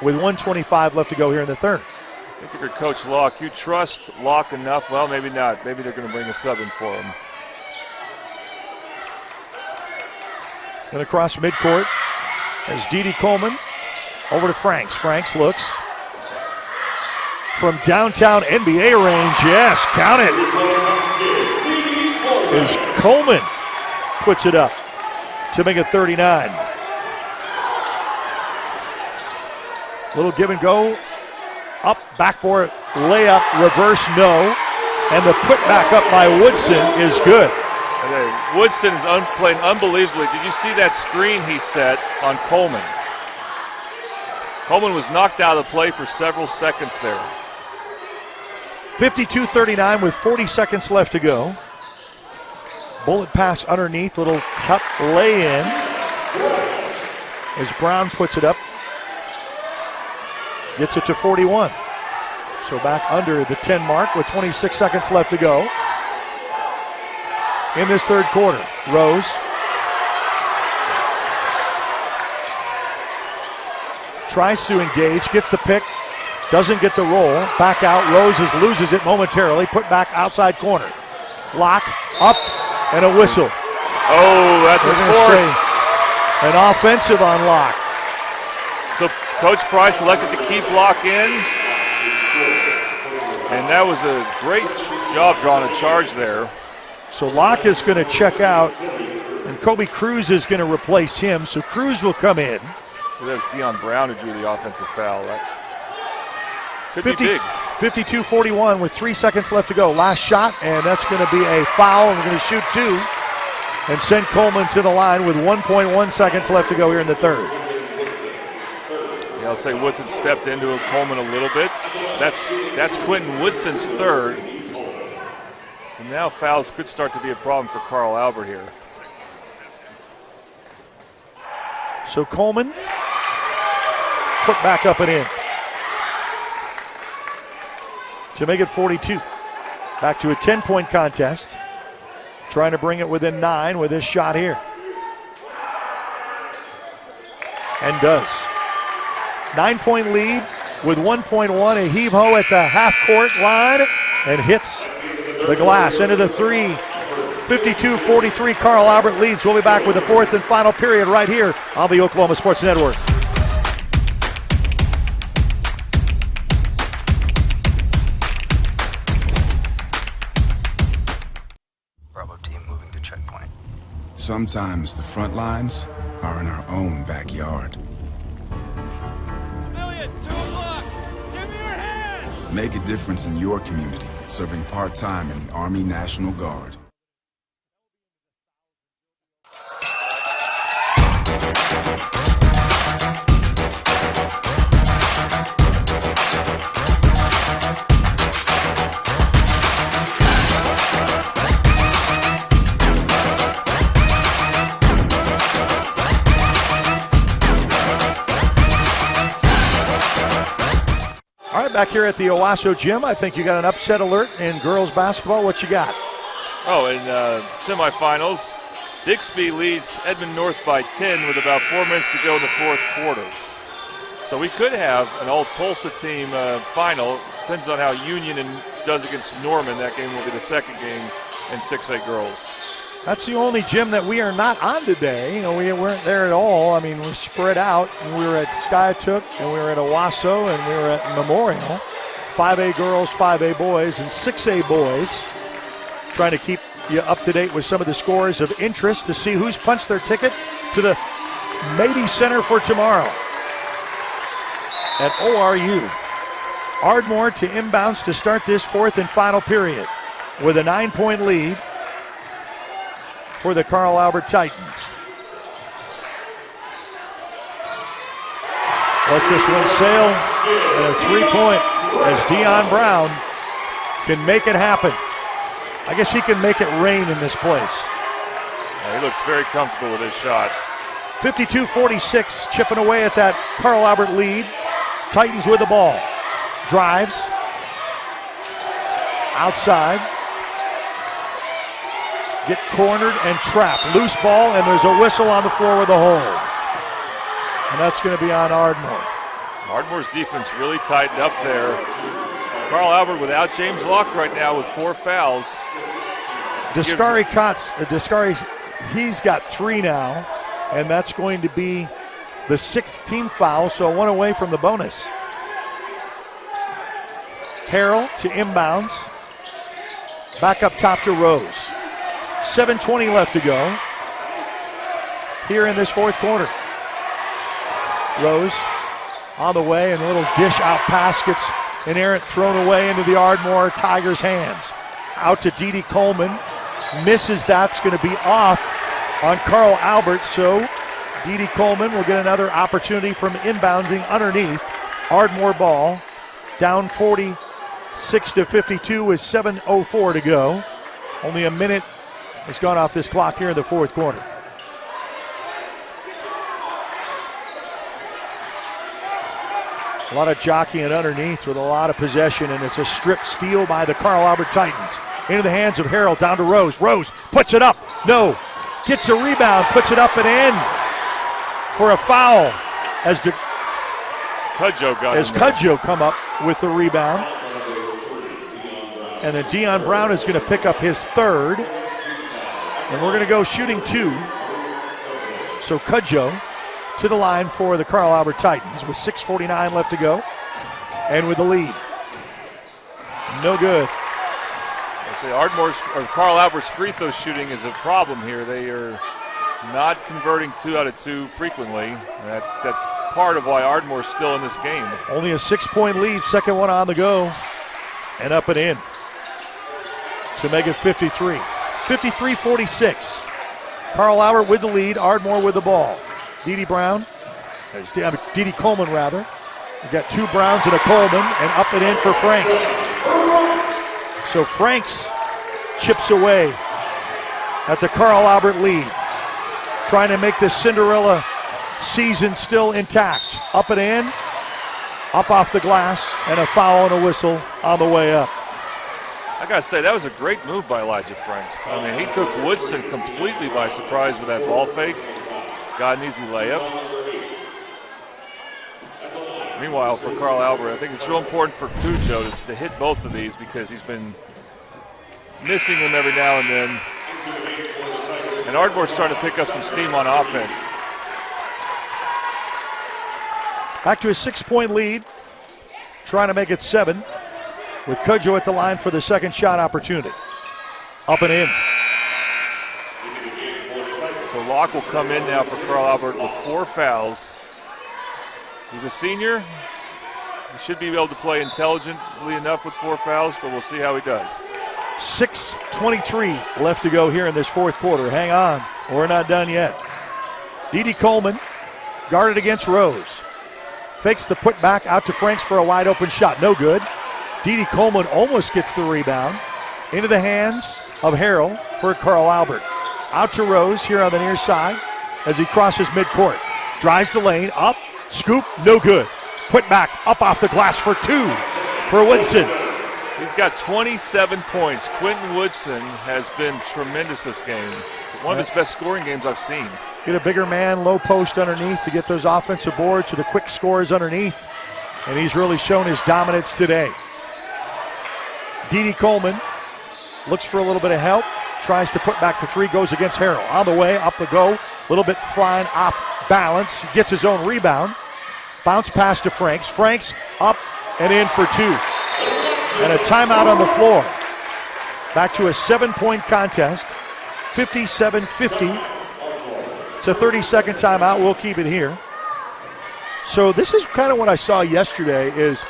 with 1:25 left to go here in the third. I think if you're Coach Locke, you trust Locke enough. Well, maybe not. Maybe they're going to bring a sub in for him. Then across midcourt as D.D. Coleman over to Franks. Franks looks from downtown NBA range. Yes, count it. As Coleman puts it up to make it 39. Little give and go. Up, backboard, layup, reverse, no. And the putback up by Woodson is good. Okay, Woodson is playing unbelievably. Did you see that screen he set on Coleman? Coleman was knocked out of the play for several seconds there. 52-39 with 40 seconds left to go. Bullet pass underneath, little tuck lay-in as Brown puts it up. Gets it to 41. So back under the 10 mark with 26 seconds left to go in this third quarter. Rose. Tries to engage, gets the pick, doesn't get the roll. Back out, Rose loses it momentarily. Put back outside corner. Locke up, and a whistle. Oh, that's his fourth. An offensive on Locke. So Coach Price elected to keep Locke in. And that was a great job drawing a charge there. So Locke is going to check out, and Kobe Cruz is going to replace him. So Cruz will come in. That was Deion Brown who drew the offensive foul. That could be big. 52-41 with 3 seconds left to go. Last shot, and that's going to be a foul. We're going to shoot 2 and send Coleman to the line with 1.1 seconds left to go here in the third. Yeah, I'll say Woodson stepped into Coleman a little bit. That's Quentin Woodson's third. So now fouls could start to be a problem for Carl Albert here. So Coleman put back up and in to make it 42. Back to a 10-point contest. Trying to bring it within 9 with this shot here. And does. 9-point lead with 1.1. A heave-ho at the half-court line and hits the glass into the 3. 52-43, Carl Albert leads. We'll be back with the fourth and final period right here on the Oklahoma Sports Network. Bravo team moving to checkpoint. Sometimes the front lines are in our own backyard. Civilians, 2 o'clock. Give me your hand. Make a difference in your community, serving part-time in the Army National Guard. All right, back here at the Owasso Gym, I think you got an upset alert in girls basketball. What you got? Oh, in semifinals, Bixby leads Edmond North by 10 with about 4 minutes to go in the fourth quarter. So we could have an all-Tulsa team final. Depends on how Union does against Norman. That game will be the second game in 6A girls. That's the only gym that we are not on today. You know, we weren't there at all. I mean, we're spread out. We were at Skytook, and we were at Owasso, and we were at Memorial. 5A girls, 5A boys, and 6A boys. Trying to keep you up to date with some of the scores of interest to see who's punched their ticket to the Mady Center for tomorrow. At ORU, Ardmore to inbounds to start this fourth and final period with a 9-point lead for the Carl Albert Titans. Lets this one sail, and a 3-point as Deion Brown can make it happen. I guess he can make it rain in this place. Yeah, he looks very comfortable with his shot. 52-46, chipping away at that Carl Albert lead. Titans with the ball. Drives. Outside. Get cornered and trapped. Loose ball, and there's a whistle on the floor with a hold. And that's going to be on Ardmore. Ardmore's defense really tightened up there. Carl Albert without James Locke right now with 4 fouls. Descari Kotz, he's got 3 now, and that's going to be the 6th team foul, so 1 away from the bonus. Harrell to inbounds. Back up top to Rose. 7:20 left to go here in this fourth quarter. Rose on the way, and a little dish out pass gets an errant thrown away into the Ardmore Tigers' hands. Out to Dede Coleman. Misses that. It's going to be off on Carl Albert, so Dede Coleman will get another opportunity from inbounding underneath. Ardmore ball down 46-52 with 7:04 to go. Only a minute has gone off this clock here in the fourth quarter. A lot of jockeying underneath with a lot of possession, and it's a strip steal by the Carl Albert Titans. Into the hands of Harrell, down to Rose. Rose puts it up. No. Gets a rebound, puts it up and in for a foul as Cudjoe come up with the rebound. And then Deion Brown is going to pick up his 3rd. And we're going to go shooting 2. So Cudjoe to the line for the Carl Albert Titans with 6:49 left to go. And with the lead. No good. Carl Albert's free throw shooting is a problem here. They are not converting 2 out of 2 frequently. And that's part of why Ardmore's still in this game. Only a 6-point lead, second one on the go. And up and in to make it 53. 53-46. Carl Albert with the lead, Ardmore with the ball. Dede Coleman rather. We got 2 Browns and a Coleman, and up and in for Franks. So Franks chips away at the Carl Albert lead, trying to make this Cinderella season still intact. Up and in, up off the glass, and a foul and a whistle on the way up. I got to say, that was a great move by Elijah Franks. I mean, he took Woodson completely by surprise with that ball fake. Got an easy layup. Meanwhile, for Carl Albert, I think it's real important for Cudjoe to hit both of these because he's been missing them every now and then. And Ardmore's starting to pick up some steam on offense. Back to a 6-point lead, trying to make it 7 with Cudjoe at the line for the second shot opportunity. Up and in. So Locke will come in now for Carl Albert with 4 fouls. He's a senior. He should be able to play intelligently enough with 4 fouls, but we'll see how he does. 6:23 left to go here in this fourth quarter. Hang on, we're not done yet. Dede Coleman guarded against Rose. Fakes the putback out to Franks for a wide open shot. No good. Dede Coleman almost gets the rebound. Into the hands of Harrell for Carl Albert. Out to Rose here on the near side as he crosses midcourt. Drives the lane, up, scoop, no good. Put back, up off the glass for 2 for Woodson. He's got 27 points. Quentin Woodson has been tremendous this game. One of his best scoring games I've seen. Get a bigger man, low post underneath to get those offensive boards with the quick scores underneath. And he's really shown his dominance today. Dede Coleman looks for a little bit of help. Tries to put back the 3, goes against Harrell. On the way, up the go. A little bit flying off balance. He gets his own rebound. Bounce pass to Franks. Franks up and in for 2. And a timeout on the floor. Back to a 7-point contest. 57-50. It's a 30-second timeout. We'll keep it here. So this is kind of what I saw yesterday is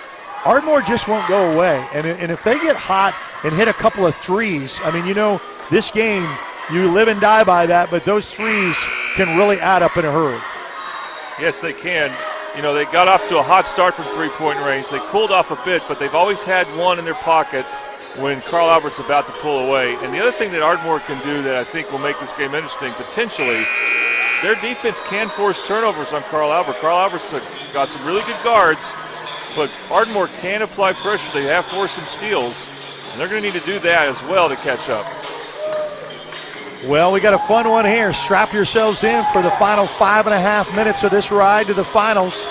Ardmore just won't go away. And if they get hot and hit a couple of threes, I mean, you know, this game, you live and die by that, but those threes can really add up in a hurry. Yes, they can. You know, they got off to a hot start from three-point range. They cooled off a bit, but they've always had one in their pocket when Carl Albert's about to pull away. And the other thing that Ardmore can do that I think will make this game interesting, potentially, their defense can force turnovers on Carl Albert. Carl Albert's got some really good guards, but Ardmore can apply pressure. They have forced some steals, and they're going to need to do that as well to catch up. Well, we got a fun one here. Strap yourselves in for the final 5.5 minutes of this ride to the finals.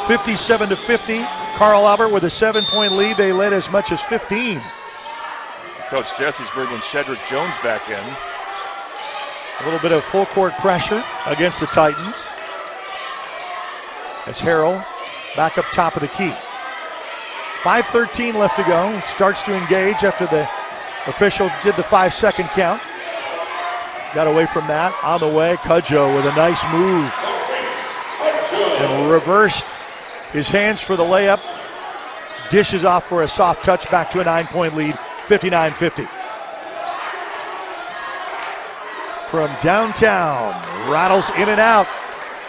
57-50. Carl Albert with a 7-point lead. They led as much as 15. Coach Jesse's bringing Shedrick Jones back in. A little bit of full court pressure against the Titans. As Harrell back up top of the key. 5:13 left to go. He starts to engage after the official did the 5-second count. Got away from that. On the way, Cudjoe with a nice move. And reversed his hands for the layup. Dishes off for a soft touch, back to a 9-point lead, 59-50. From downtown, rattles in and out.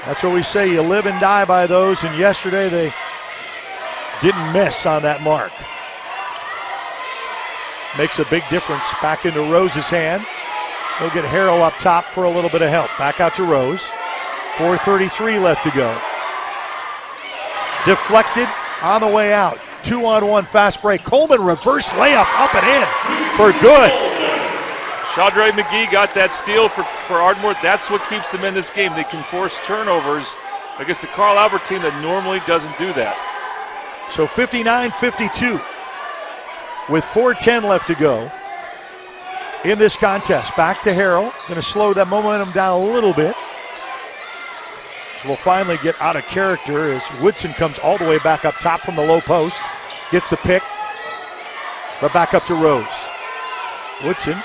That's what we say, you live and die by those, and yesterday they didn't miss on that mark. Makes a big difference. Back into Rose's hand. He'll get Harrell up top for a little bit of help. Back out to Rose. 4:33 left to go. Deflected on the way out. 2-on-1 fast break. Coleman reverse layup up and in for good. Chaudre McGee got that steal for Ardmore. That's what keeps them in this game. They can force turnovers against the Carl Albert team that normally doesn't do that. So 59-52 with 4:10 left to go. in this contest. Back to Harrell. Going to slow that momentum down a little bit. So we'll finally get out of character as Woodson comes all the way back up top from the low post. Gets the pick, but back up to Rose. Woodson,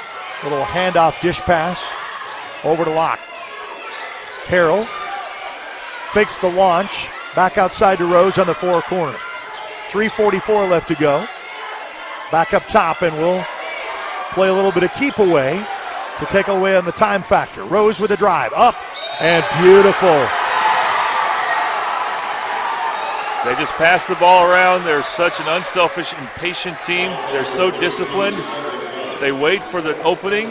little handoff dish pass over to Locke. Harrell fakes the launch, back outside to Rose on the far corner. 3:44 left to go. Back up top, and we'll play a little bit of keep away to take away on the time factor. Rose with a drive, up, and beautiful. They just pass the ball around. They're such an unselfish and patient team. They're so disciplined. They wait for the opening.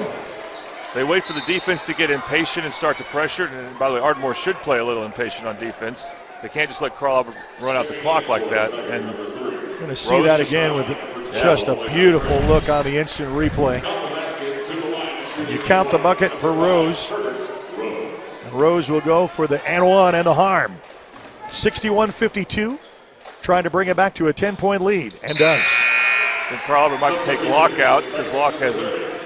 They wait for the defense to get impatient and start to pressure. And by the way, Ardmore should play a little impatient on defense. They can't just let Carl Albert run out the clock like that. And you're going to see that again with just a beautiful look on the instant replay. You count the bucket for Rose. And Rose will go for the and one and the harm. 61-52, trying to bring it back to a 10-point lead, and does. And Carl Albert might take Locke out because Locke has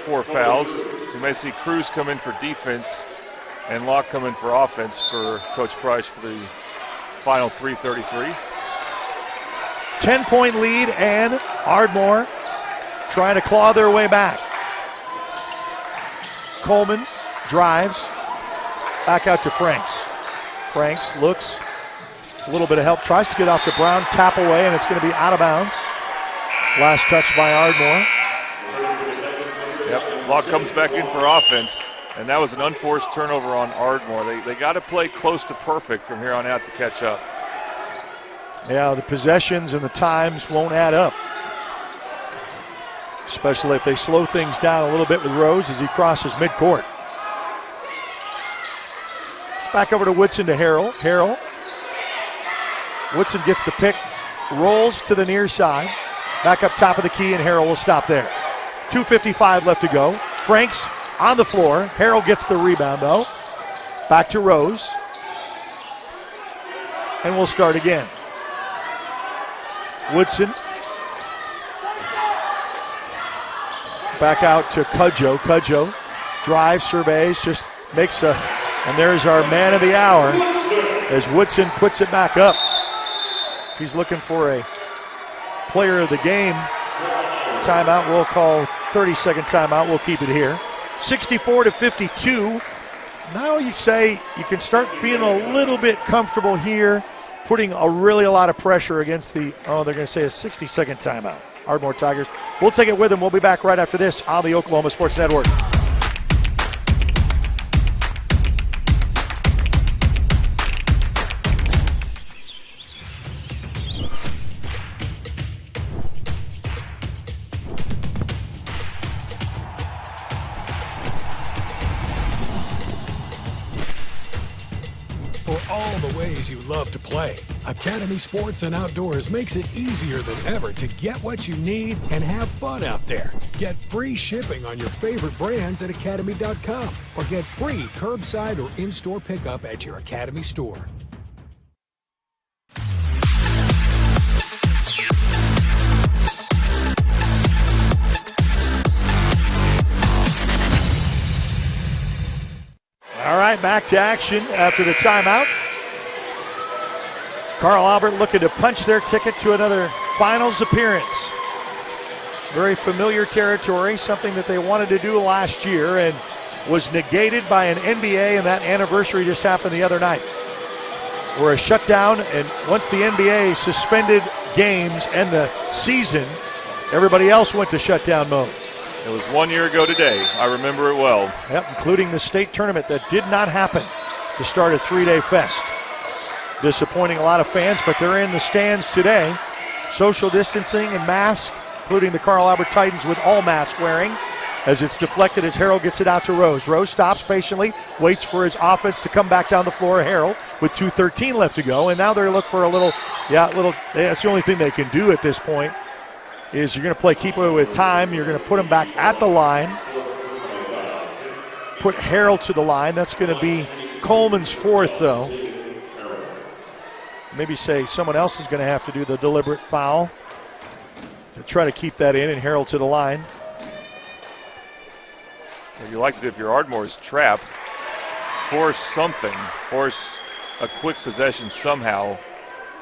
4 fouls. So you may see Cruz come in for defense and Locke come in for offense for Coach Price for the final 3:33. 10-point lead, and Ardmore trying to claw their way back. Coleman drives back out to Franks. Franks looks, a little bit of help, tries to get off to Brown, tap away, and it's going to be out of bounds. Last touch by Ardmore. Yep, Locke comes back in for offense, and that was an unforced turnover on Ardmore. They got to play close to perfect from here on out to catch up. Yeah, the possessions and the times won't add up, especially if they slow things down a little bit with Rose as he crosses midcourt. Back over to Woodson to Harrell. Harrell. Woodson gets the pick, rolls to the near side. Back up top of the key, and Harrell will stop there. 2:55 left to go. Franks on the floor. Harrell gets the rebound, though. Back to Rose. And we'll start again. Woodson. Back out to Cudjoe. Cudjoe drives, surveys, just makes a, and there's our man of the hour as Woodson puts it back up. If he's looking for a player of the game timeout, we'll call 30-second timeout. We'll keep it here. 64-52. Now you say you can start feeling a little bit comfortable here, putting a lot of pressure against the, they're going to say a 60-second timeout. Ardmore Tigers. We'll take it with them. We'll be back right after this on the Oklahoma Sports Network. You love to play. Academy Sports and Outdoors makes it easier than ever to get what you need and have fun out there. Get free shipping on your favorite brands at academy.com or get free curbside or in-store pickup at your Academy store. All right, back to action after the timeout. Carl Albert looking to punch their ticket to another finals appearance. Very familiar territory, something that they wanted to do last year and was negated by an NBA, and that anniversary just happened the other night. We're a shutdown, and once the NBA suspended games and the season, everybody else went to shutdown mode. It was 1 year ago today. I remember it well. Yep, including the state tournament that did not happen to start a 3-day fest. Disappointing a lot of fans, but they're in the stands today. Social distancing and mask, including the Carl Albert Titans with all mask wearing, as it's deflected as Harrell gets it out to Rose. Rose stops patiently, waits for his offense to come back down the floor. Harrell with 2:13 left to go, and now they're looking for a little, that's the only thing they can do at this point, is you're going to play keep away with time. You're going to put them back at the line. Put Harrell to the line. That's going to be Coleman's fourth, though. Maybe say someone else is going to have to do the deliberate foul to try to keep that in, and Harrell to the line. What you like to do if you're Ardmore is trap, force something, force a quick possession somehow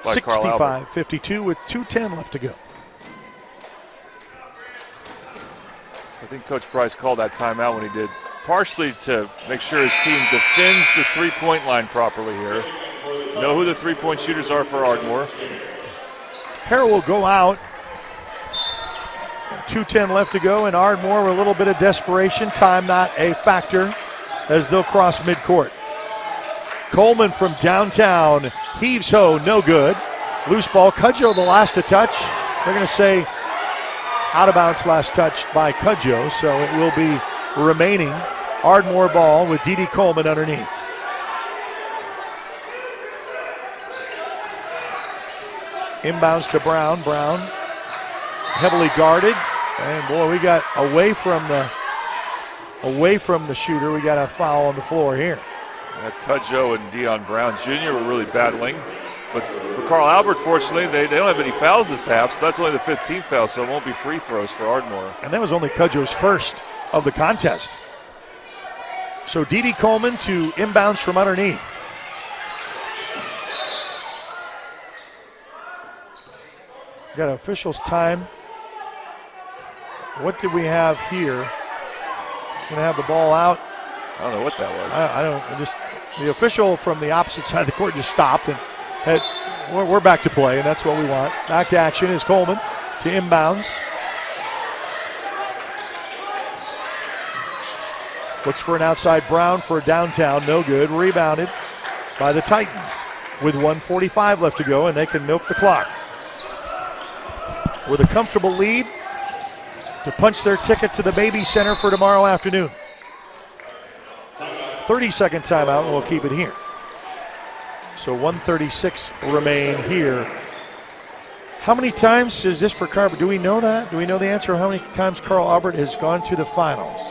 by Carl Albert. 65-52 with 2:10 left to go. I think Coach Price called that timeout when he did, partially to make sure his team defends the three-point line properly here. Know who the three-point shooters are for Ardmore. Harrell will go out. 2:10 left to go, and Ardmore with a little bit of desperation. Time not a factor as they'll cross midcourt. Coleman from downtown heaves ho, no good. Loose ball. Cudjoe the last to touch. They're going to say out of bounds last touch by Cudjoe, so it will be remaining Ardmore ball with D.D. Coleman underneath. Inbounds to Brown. Brown heavily guarded, and boy, we got away from the shooter. We got a foul on the floor here. Cudjoe and Deion Brown Jr. were really battling, but for Carl Albert, fortunately, they don't have any fouls this half, so that's only the 15th foul, so it won't be free throws for Ardmore. And that was only Cudjoe's first of the contest. So D.D. Coleman to inbounds from underneath. Got officials' time. What did we have here? Going to have the ball out. I don't know what that was. I don't. The official from the opposite side of the court just stopped and we're back to play, and that's what we want. Back to action is Coleman to inbounds. Looks for an outside Brown for downtown. No good. Rebounded by the Titans with 1:45 left to go, and they can milk the clock. With a comfortable lead to punch their ticket to the Baby Center for tomorrow afternoon. 30-second timeout, and we'll keep it here. So 1:36 remain here. How many times is this for Carl? Do we know that? Do we know the answer? How many times Carl Albert has gone to the finals?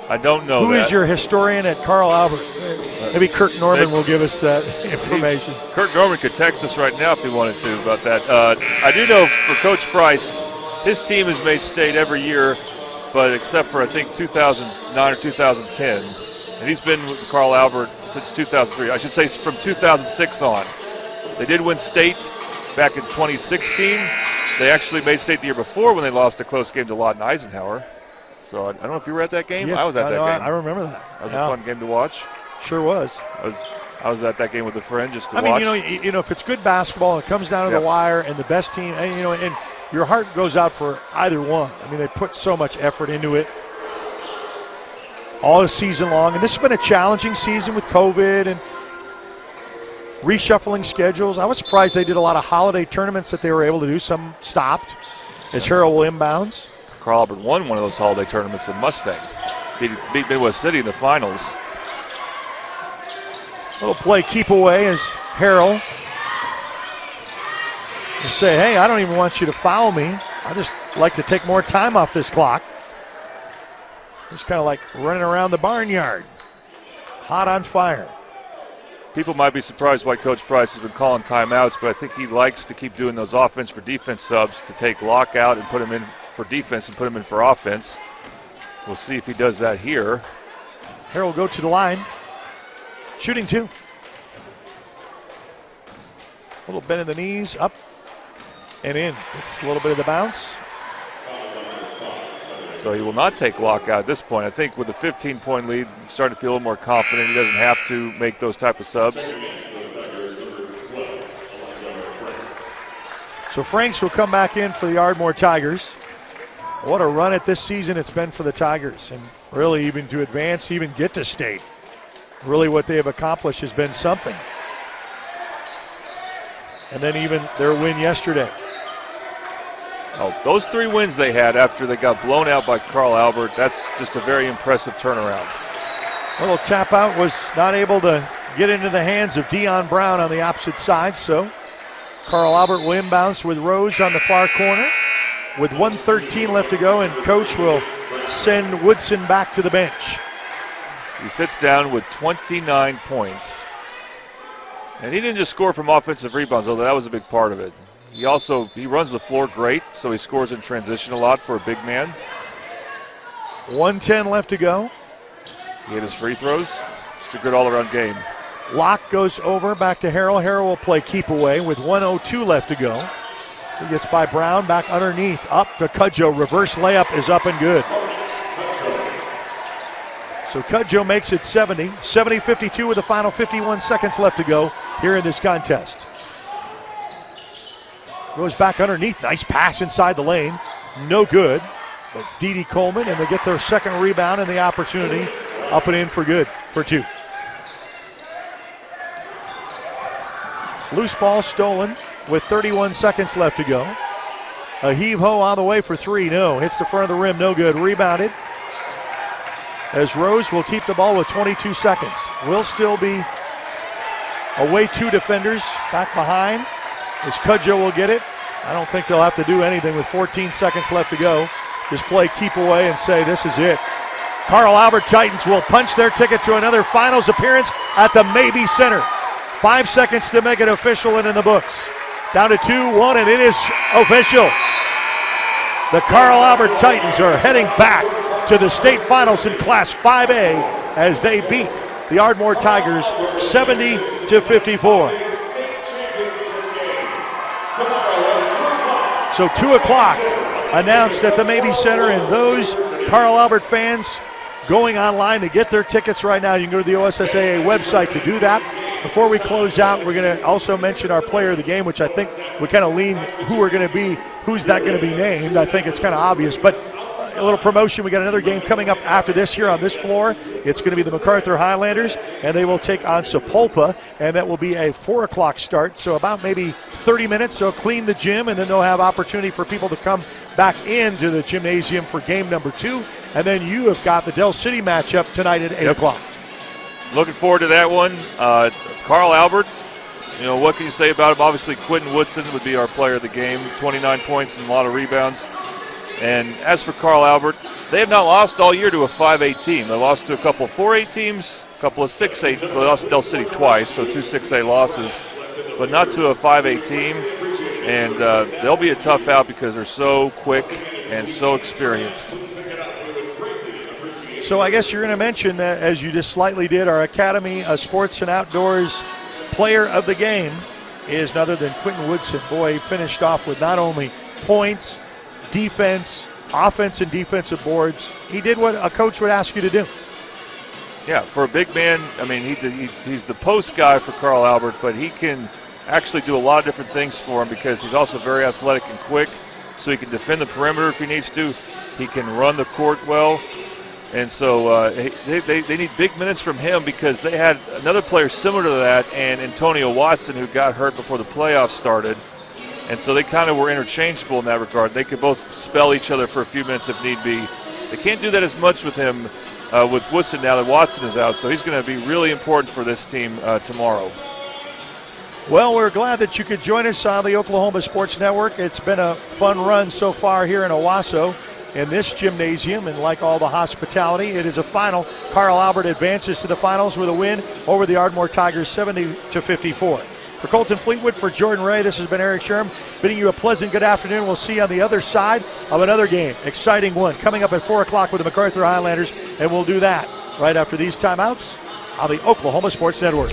I don't know. Who is your historian at Carl Albert? Maybe Kirk Norman will give us that information. Kirk Norman could text us right now if he wanted to about that. I do know for Coach Price, his team has made state every year, but except for I think 2009 or 2010. And he's been with Carl Albert since 2003. I should say from 2006 on. They did win state back in 2016. They actually made state the year before when they lost a close game to Lawton Eisenhower. So I don't know if you were at that game. Yes, I was at that game. I remember that. That was a fun game to watch. Sure was. I was at that game with a friend just to watch. I mean, you know, if it's good basketball, it comes down to the wire, and the best team, and your heart goes out for either one. I mean, they put so much effort into it all season long, and this has been a challenging season with COVID and reshuffling schedules. I was surprised they did a lot of holiday tournaments that they were able to do. Some stopped as Harrell will inbounds. Carl Albert won one of those holiday tournaments in Mustang. Beat Midwest City in the finals. Little play keep away as Harrell just say, hey, I don't even want you to foul me. I just like to take more time off this clock. Just kind of like running around the barnyard. Hot on fire. People might be surprised why Coach Price has been calling timeouts, but I think he likes to keep doing those offense for defense subs to take lockout and put him in for defense and put him in for offense. We'll see if he does that here. Harrell will go to the line. Shooting two. A little bend in the knees, up and in. It's a little bit of the bounce. So he will not take lockout at this point. I think with a 15-point lead, he's starting to feel a little more confident. He doesn't have to make those type of subs. So Franks will come back in for the Ardmore Tigers. What a run at this season it's been for the Tigers. And really even to advance, even get to state. Really what they have accomplished has been something. And then even their win yesterday. Oh, those three wins they had after they got blown out by Carl Albert, that's just a very impressive turnaround. A little tap out was not able to get into the hands of Deion Brown on the opposite side, so Carl Albert will inbounds with Rose on the far corner with 1:13 left to go, and Coach will send Woodson back to the bench. He sits down with 29 points. And he didn't just score from offensive rebounds, although that was a big part of it. He runs the floor great, so he scores in transition a lot for a big man. 1:10 left to go. He hit his free throws. Just a good all-around game. Locke goes over, back to Harrell. Harrell will play keep away with 1:02 left to go. He gets by Brown, back underneath, up to Cudjoe. Reverse layup is up and good. So Cudjoe makes it 70-52 with the final 51 seconds left to go here in this contest. Goes back underneath, nice pass inside the lane. No good. That's Dede Coleman, and they get their second rebound and the opportunity up and in for good for 2. Loose ball stolen with 31 seconds left to go. A heave-ho on the way for 3, no. Hits the front of the rim, no good. Rebounded as Rose will keep the ball with 22 seconds. Will still be away 2 defenders back behind as Cudjoe will get it. I don't think they'll have to do anything with 14 seconds left to go. Just play keep away and say this is it. Carl Albert Titans will punch their ticket to another finals appearance at the Mabee Center. 5 seconds to make it official and in the books. Down to 2-1, and it is official. The Carl Albert Titans are heading back to the state finals in Class 5A as they beat the Ardmore Tigers 70-54. So 2 o'clock announced at the Mabee Center, and those Carl Albert fans going online to get their tickets right now. You can go to the OSSAA website to do that. Before we close out, we're going to also mention our player of the game, which I think we kind of lean who we're going to be, who's that going to be named. I think it's kind of obvious, but a little promotion. We got another game coming up after this here on this floor. It's going to be the MacArthur Highlanders, and they will take on Sapulpa, and that will be a 4 o'clock start, so about maybe 30 minutes. So clean the gym, and then they'll have opportunity for people to come back into the gymnasium for game number 2. And then you have got the Del City matchup tonight at 8 o'clock. Looking forward to that one. Carl Albert, what can you say about him? Obviously, Quentin Woodson would be our player of the game, 29 points and a lot of rebounds. And as for Carl Albert, they have not lost all year to a 5A team. They lost to a couple of 4A teams, a couple of 6A. They lost to Del City twice, so 2 6A losses, but not to a 5A team. And they'll be a tough out because they're so quick and so experienced. So I guess you're going to mention that, as you just slightly did, our Academy Sports and Outdoors player of the game is none other than Quentin Woodson. Boy, he finished off with not only points, defense, offense and defensive boards. He did what a coach would ask you to do. Yeah, for a big man, I mean, he's the post guy for Carl Albert, but he can actually do a lot of different things for him because he's also very athletic and quick, so he can defend the perimeter if he needs to. He can run the court well. And so they need big minutes from him because they had another player similar to that, and Antonio Watson, who got hurt before the playoffs started. And so they kind of were interchangeable in that regard. They could both spell each other for a few minutes if need be. They can't do that as much with him, with Woodson now that Watson is out. So he's going to be really important for this team tomorrow. Well, we're glad that you could join us on the Oklahoma Sports Network. It's been a fun run so far here in Owasso in this gymnasium, and like all the hospitality, it is a final. Carl Albert advances to the finals with a win over the Ardmore Tigers 70-54. For Colton Fleetwood, for Jordan Ray, this has been Eric Sherm bidding you a pleasant good afternoon. We'll see you on the other side of another game. Exciting one coming up at 4 o'clock with the MacArthur Highlanders, and we'll do that right after these timeouts on the Oklahoma Sports Network.